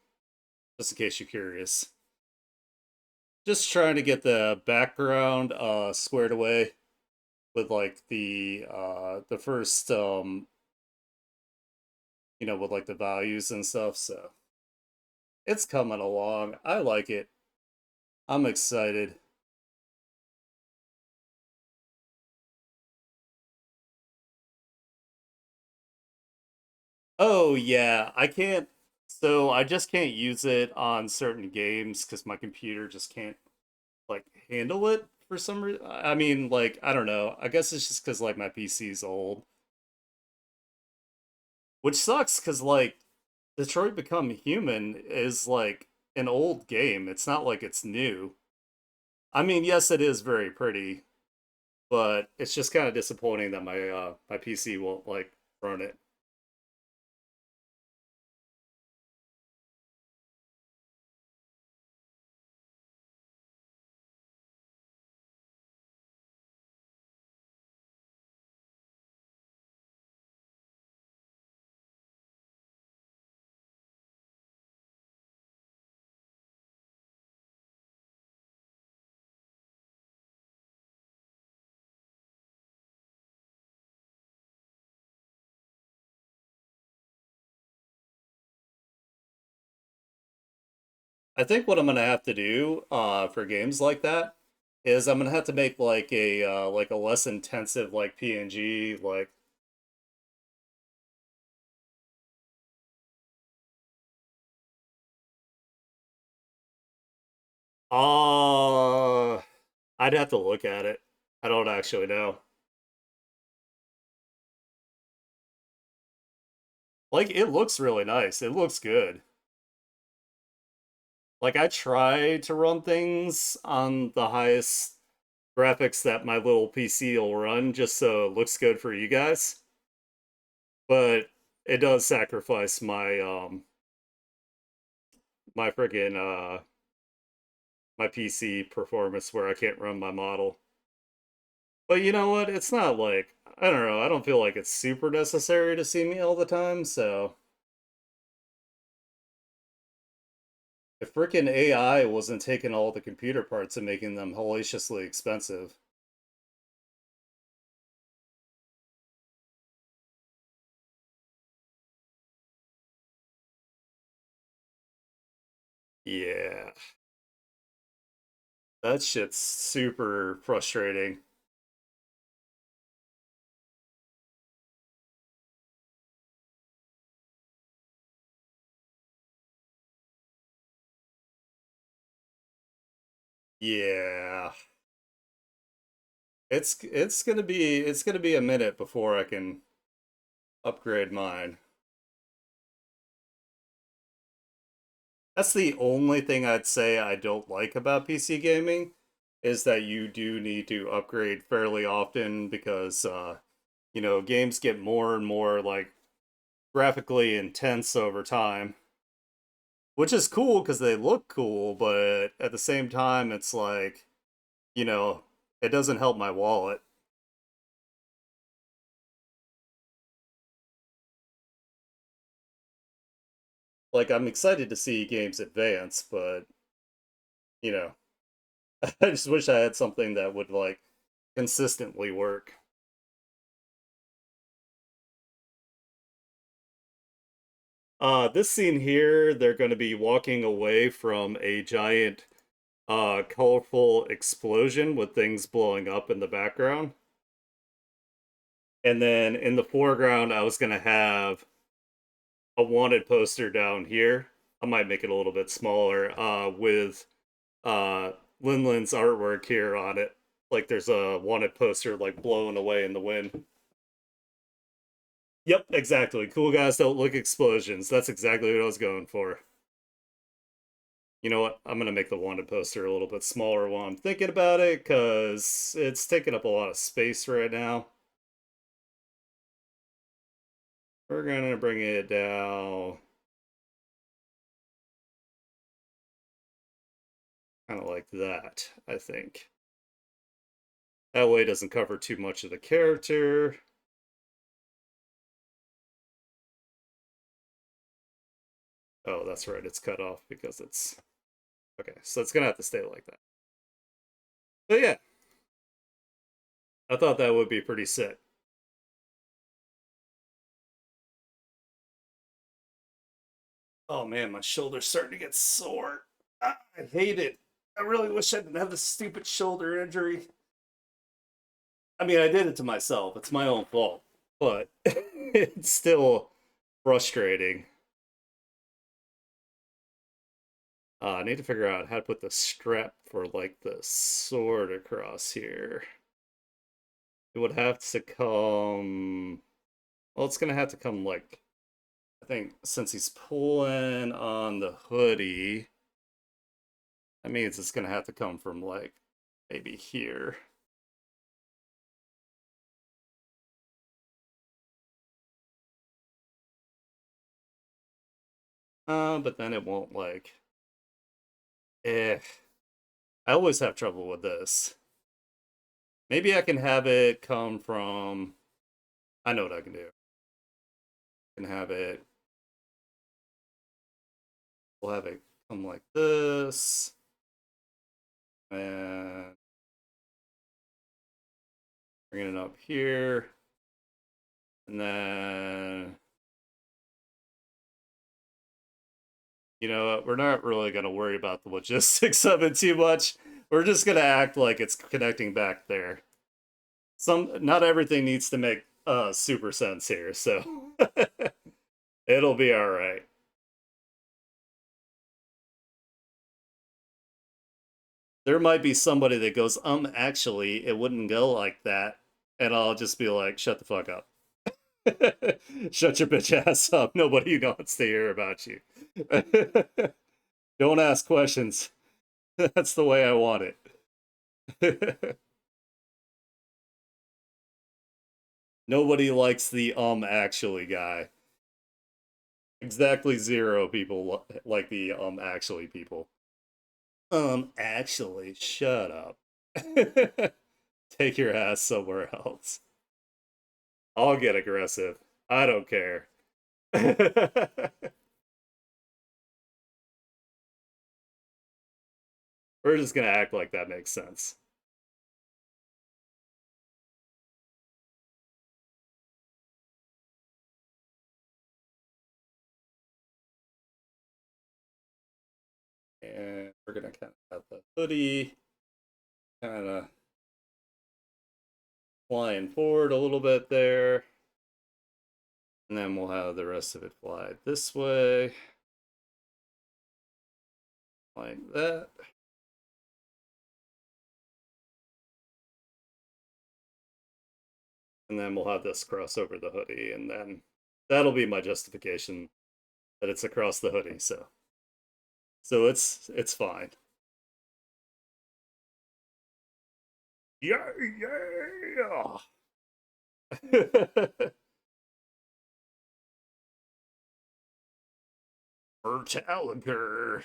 just in case you're curious. Just trying to get the background squared away with like the first with like the values and stuff. So it's coming along. I like it. I'm excited. Oh yeah, I can't. So I just can't use it on certain games because my computer just can't like handle it for some reason. I mean, like I don't know. I guess it's just because like my PC's old, which sucks because like Detroit Become Human is like an old game. It's not like it's new. I mean, yes, it is very pretty, but it's just kind of disappointing that my PC won't like run it. I think what I'm gonna have to do for games like that is I'm gonna have to make like a less intensive like PNG like uh I'd have to look at it. I don't actually know. Like it looks really nice. It looks good. Like I try to run things on the highest graphics that my little PC will run just so it looks good for you guys. But it does sacrifice my friggin' my PC performance where I can't run my model. But you know what? It's not like I don't know. I don't feel like it's super necessary to see me all the time. So if freaking AI wasn't taking all the computer parts and making them hellaciously expensive, yeah, that shit's super frustrating. Yeah, it's gonna be a minute before I can upgrade mine. That's the only thing I'd say I don't like about PC gaming is that you do need to upgrade fairly often because games get more and more like graphically intense over time, which is cool because they look cool, but at the same time it's like, you know, it doesn't help my wallet. Like I'm excited to see games advance, but you know, I just wish I had something that would like consistently work. This scene here, they're going to be walking away from a giant, colorful explosion with things blowing up in the background. And then in the foreground, I was going to have a wanted poster down here. I might make it a little bit smaller with uh Lin Lin's artwork here on it. Like there's a wanted poster like blowing away in the wind. Yep, exactly. Cool guys don't look explosions. That's exactly what I was going for. You know what? I'm gonna make the wanted poster a little bit smaller while I'm thinking about it, because it's taking up a lot of space right now. We're gonna bring it down kind of like that, I think. That way it doesn't cover too much of the character. Oh, that's right, it's cut off because it's... Okay, so it's gonna have to stay like that. But yeah, I thought that would be pretty sick. Oh man, my shoulder's starting to get sore. Ah, I hate it. I really wish I didn't have this stupid shoulder injury. I mean, I did it to myself. It's my own fault. But it's still frustrating. I need to figure out how to put the strap for like the sword across here. It would have to come. Well, it's gonna have to come like, I think since he's pulling on the hoodie, that means it's gonna have to come from like maybe here. But then it won't like. Eh. I always have trouble with this. Maybe I can have it come from. I know what I can do. I can have it. We'll have it come like this. And bring it up here. And then, you know what? We're not really going to worry about the logistics of it too much. We're just going to act like it's connecting back there. Not everything needs to make super sense here, so it'll be all right. There might be somebody that goes, actually, it wouldn't go like that. And I'll just be like, shut the fuck up. Shut your bitch ass up. Nobody wants to hear about you. Don't ask questions. That's the way I want it. Nobody likes the actually guy. Exactly zero people like the actually people. Actually, shut up. Take your ass somewhere else. I'll get aggressive. I don't care. We're just gonna act like that makes sense. And we're gonna kind of have the hoodie kind of flying forward a little bit there. And then we'll have the rest of it fly this way. Like that. And then we'll have this cross over the hoodie, and then that'll be my justification that it's across the hoodie. So it's fine. Yeah, yeah. Metallica.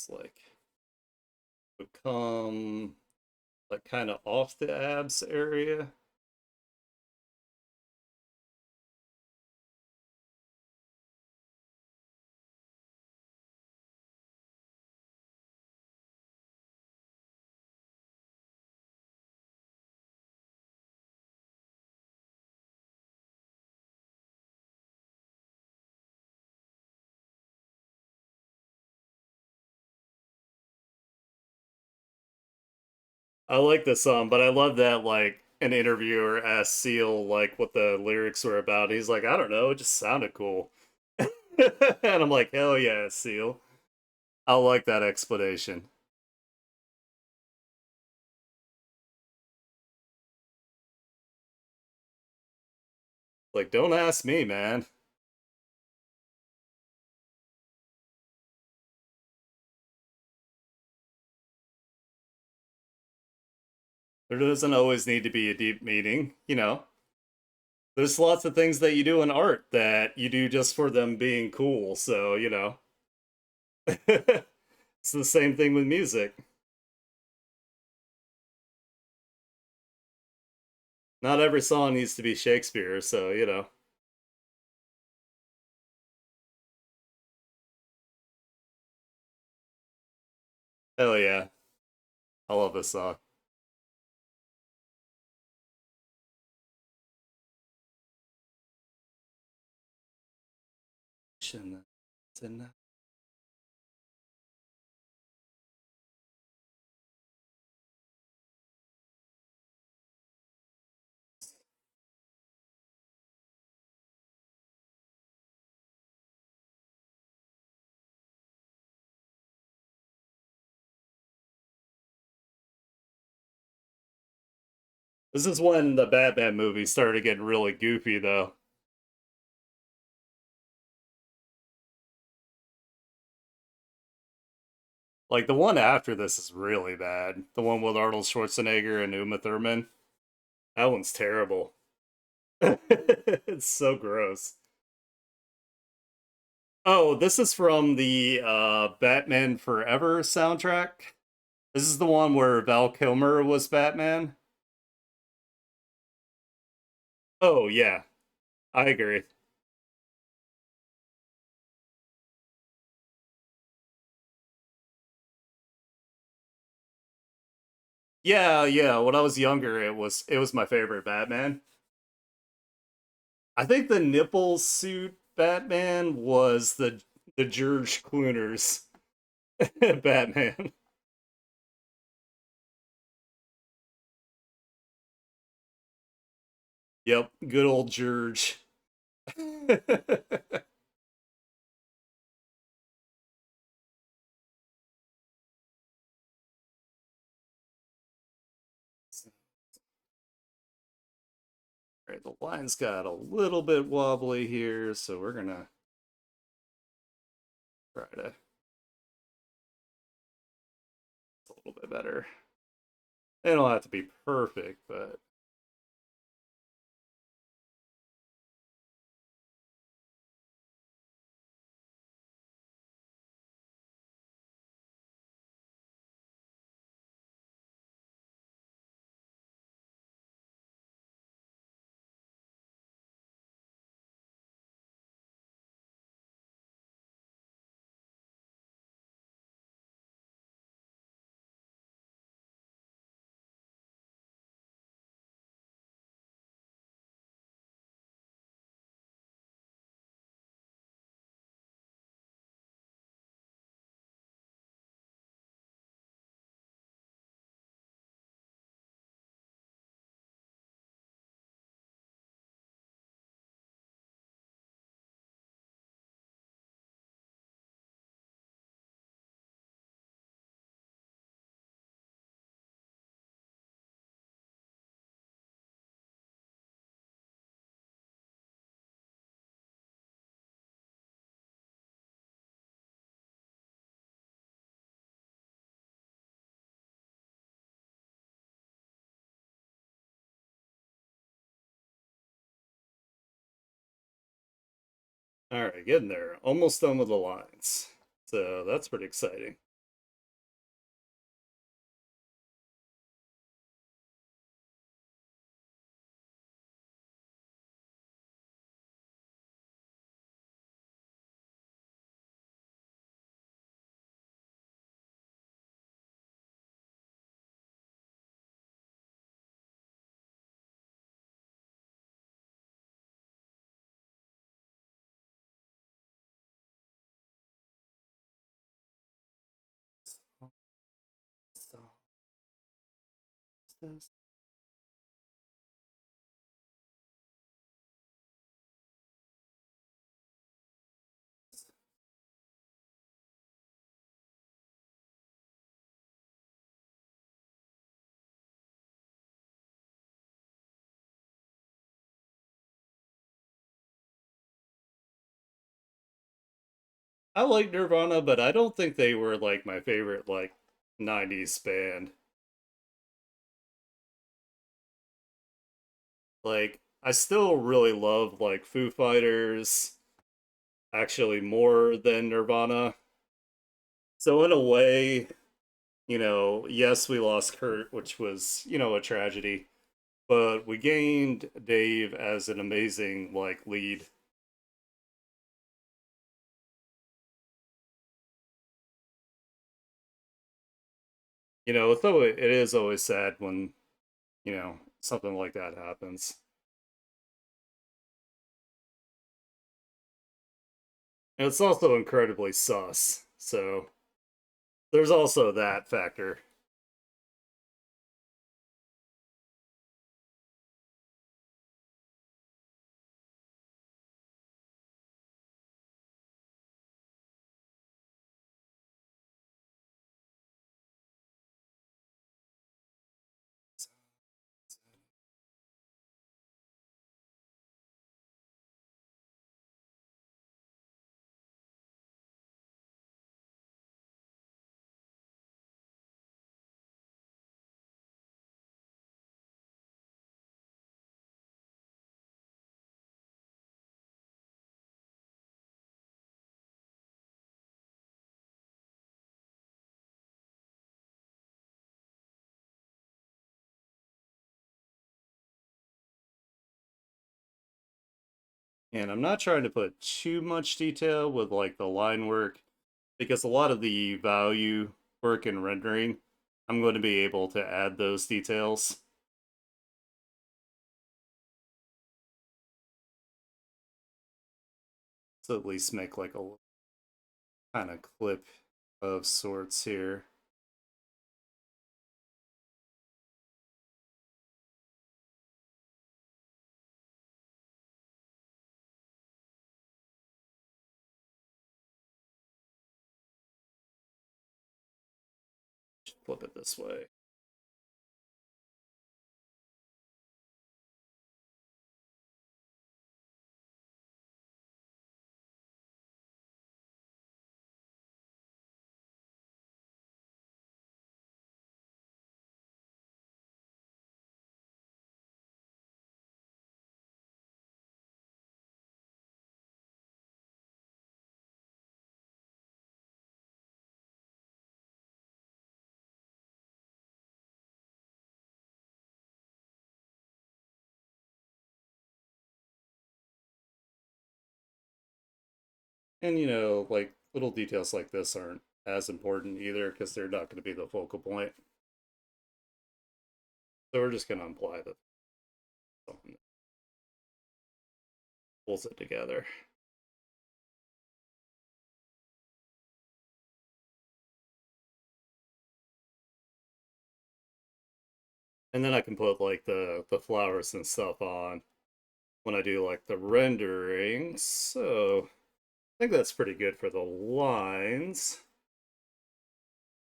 muscles like become like kind of off the abs area. I like the song, but I love that like an interviewer asked Seal like what the lyrics were about. He's like, I don't know, it just sounded cool. And I'm like, hell yeah, Seal. I like that explanation. Like, don't ask me, man. There doesn't always need to be a deep meaning, you know. There's lots of things that you do in art that you do just for them being cool, so, you know. It's the same thing with music. Not every song needs to be Shakespeare, so, you know. Hell yeah. I love this song. This is when the Batman movies started getting really goofy, though. Like the one after this is really bad. The one with Arnold Schwarzenegger and Uma Thurman. That one's terrible. It's so gross. Oh, this is from the Batman Forever soundtrack. This is the one where Val Kilmer was Batman. Oh yeah, I agree. Yeah, yeah. When I was younger, it was my favorite Batman. I think the nipple suit Batman was the George Clooney's Batman. Yep, good old George. All right, the line's got a little bit wobbly here, so we're gonna try to a little bit better. They don't have to be perfect, but all right, getting there. Almost done with the lines. So that's pretty exciting. I like Nirvana, but I don't think they were like my favorite like 90s band. Like I still really love like Foo Fighters actually more than Nirvana. So in a way, yes, we lost Kurt, which was, a tragedy, but we gained Dave as an amazing like lead. It is always sad when, something like that happens. And it's also incredibly sus. So there's also that factor. And I'm not trying to put too much detail with like the line work because a lot of the value work and rendering, I'm going to be able to add those details. So at least make like a kind of clip of sorts here. Flip it this way. And like little details like this aren't as important either because they're not going to be the focal point. So we're just going to imply that something pulls it together. And then I can put like the flowers and stuff on when I do like the rendering. So I think that's pretty good for the lines.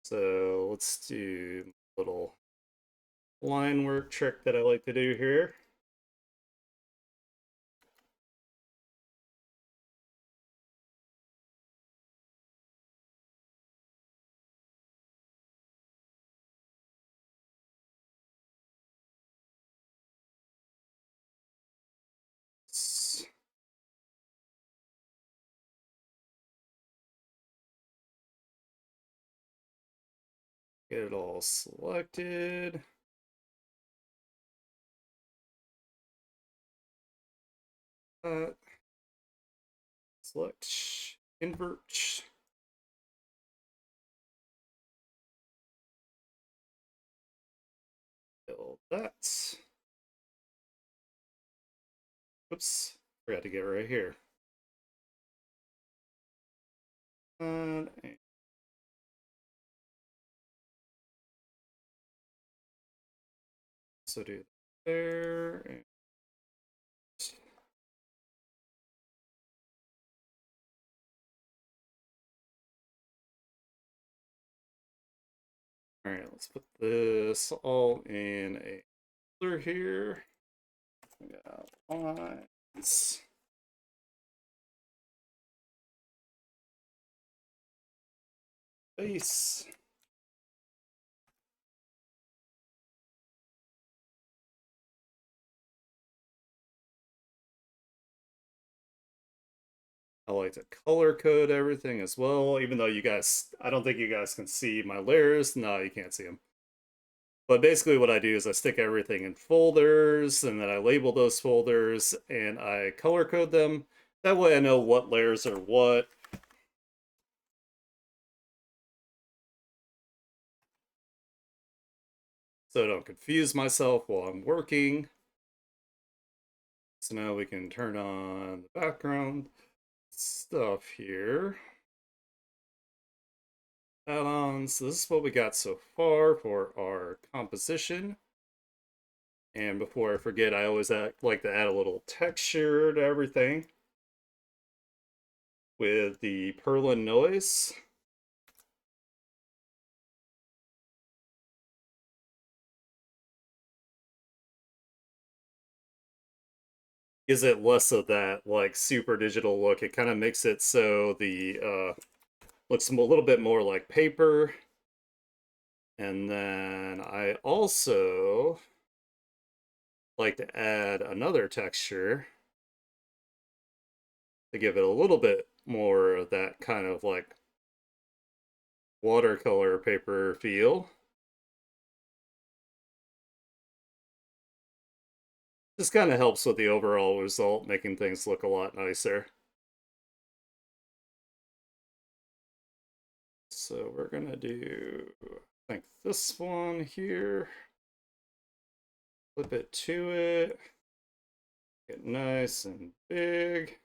So let's do a little line work trick that I like to do here. Get it all selected. Select, invert, build that. Oops, forgot to get right here. And also do there. And all right, let's put this all in a folder here. We got lines. Face. I like to color code everything as well, even though you guys, I don't think you guys can see my layers. No, you can't see them. But basically what I do is I stick everything in folders, and then I label those folders, and I color code them. That way I know what layers are what. So I don't confuse myself while I'm working. So now we can turn on the background stuff here. Add-ons. So this is what we got so far for our composition. And before I forget, I always like to add a little texture to everything with the Perlin noise. Gives it less of that like super digital look. It kind of makes it so the looks a little bit more like paper. And then I also like to add another texture to give it a little bit more of that kind of like watercolor paper feel. This kind of helps with the overall result, making things look a lot nicer. So we're gonna do, I think, this one here. Flip it to it. Get nice and big.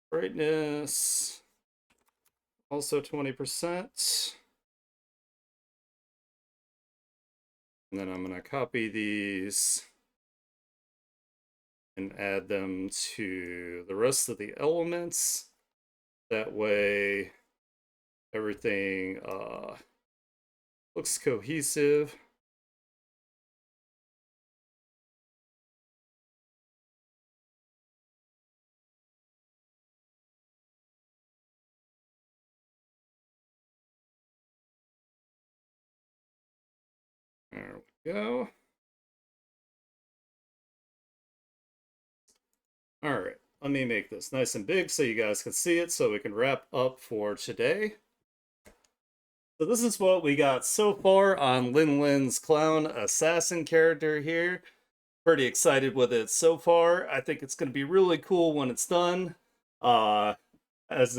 Brightness, also 20%. And then I'm going to copy these and add them to the rest of the elements. That way everything looks cohesive. There we go. All right, let me make this nice and big so you guys can see it so we can wrap up for today. So this is what we got so far on Lin Lin's clown assassin character here. Pretty excited with it so far. I think it's going to be really cool when it's done. As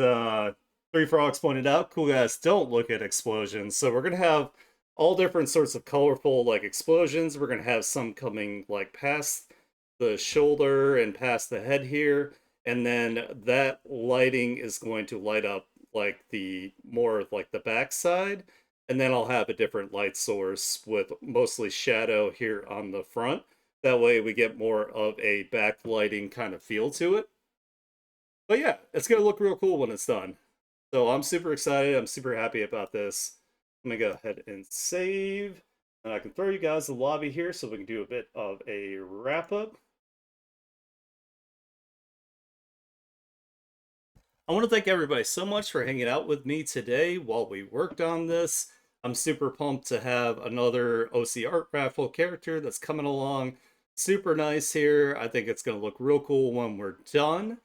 Three Frogs pointed out, cool guys don't look at explosions. So we're going to have all different sorts of colorful like explosions. We're going to have some coming like past the shoulder and past the head here. And then that lighting is going to light up like the more of like the backside. And then I'll have a different light source with mostly shadow here on the front. That way we get more of a backlighting kind of feel to it. But yeah, it's going to look real cool when it's done. So I'm super excited. I'm super happy about this. Let me go ahead and save. And I can throw you guys the lobby here so we can do a bit of a wrap up. I want to thank everybody so much for hanging out with me today while we worked on this. I'm super pumped to have another OC Art Raffle character that's coming along. Super nice here. I think it's going to look real cool when we're done.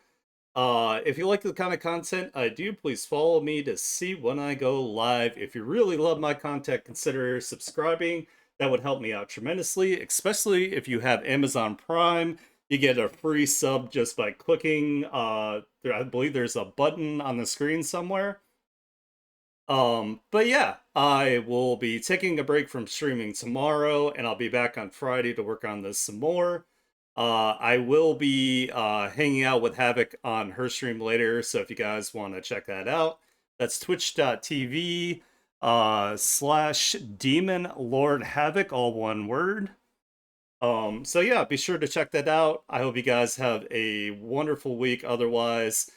If you like the kind of content I do, please follow me to see when I go live. If you really love my content, consider subscribing. That would help me out tremendously, especially if you have Amazon Prime. You get a free sub just by clicking. I believe there's a button on the screen somewhere. But yeah, I will be taking a break from streaming tomorrow, and I'll be back on Friday to work on this some more. I will be hanging out with Havoc on her stream later, so if you guys want to check that out, that's twitch.tv slash Demon Lord Havoc, all one word. So yeah, be sure to check that out. I hope you guys have a wonderful week otherwise.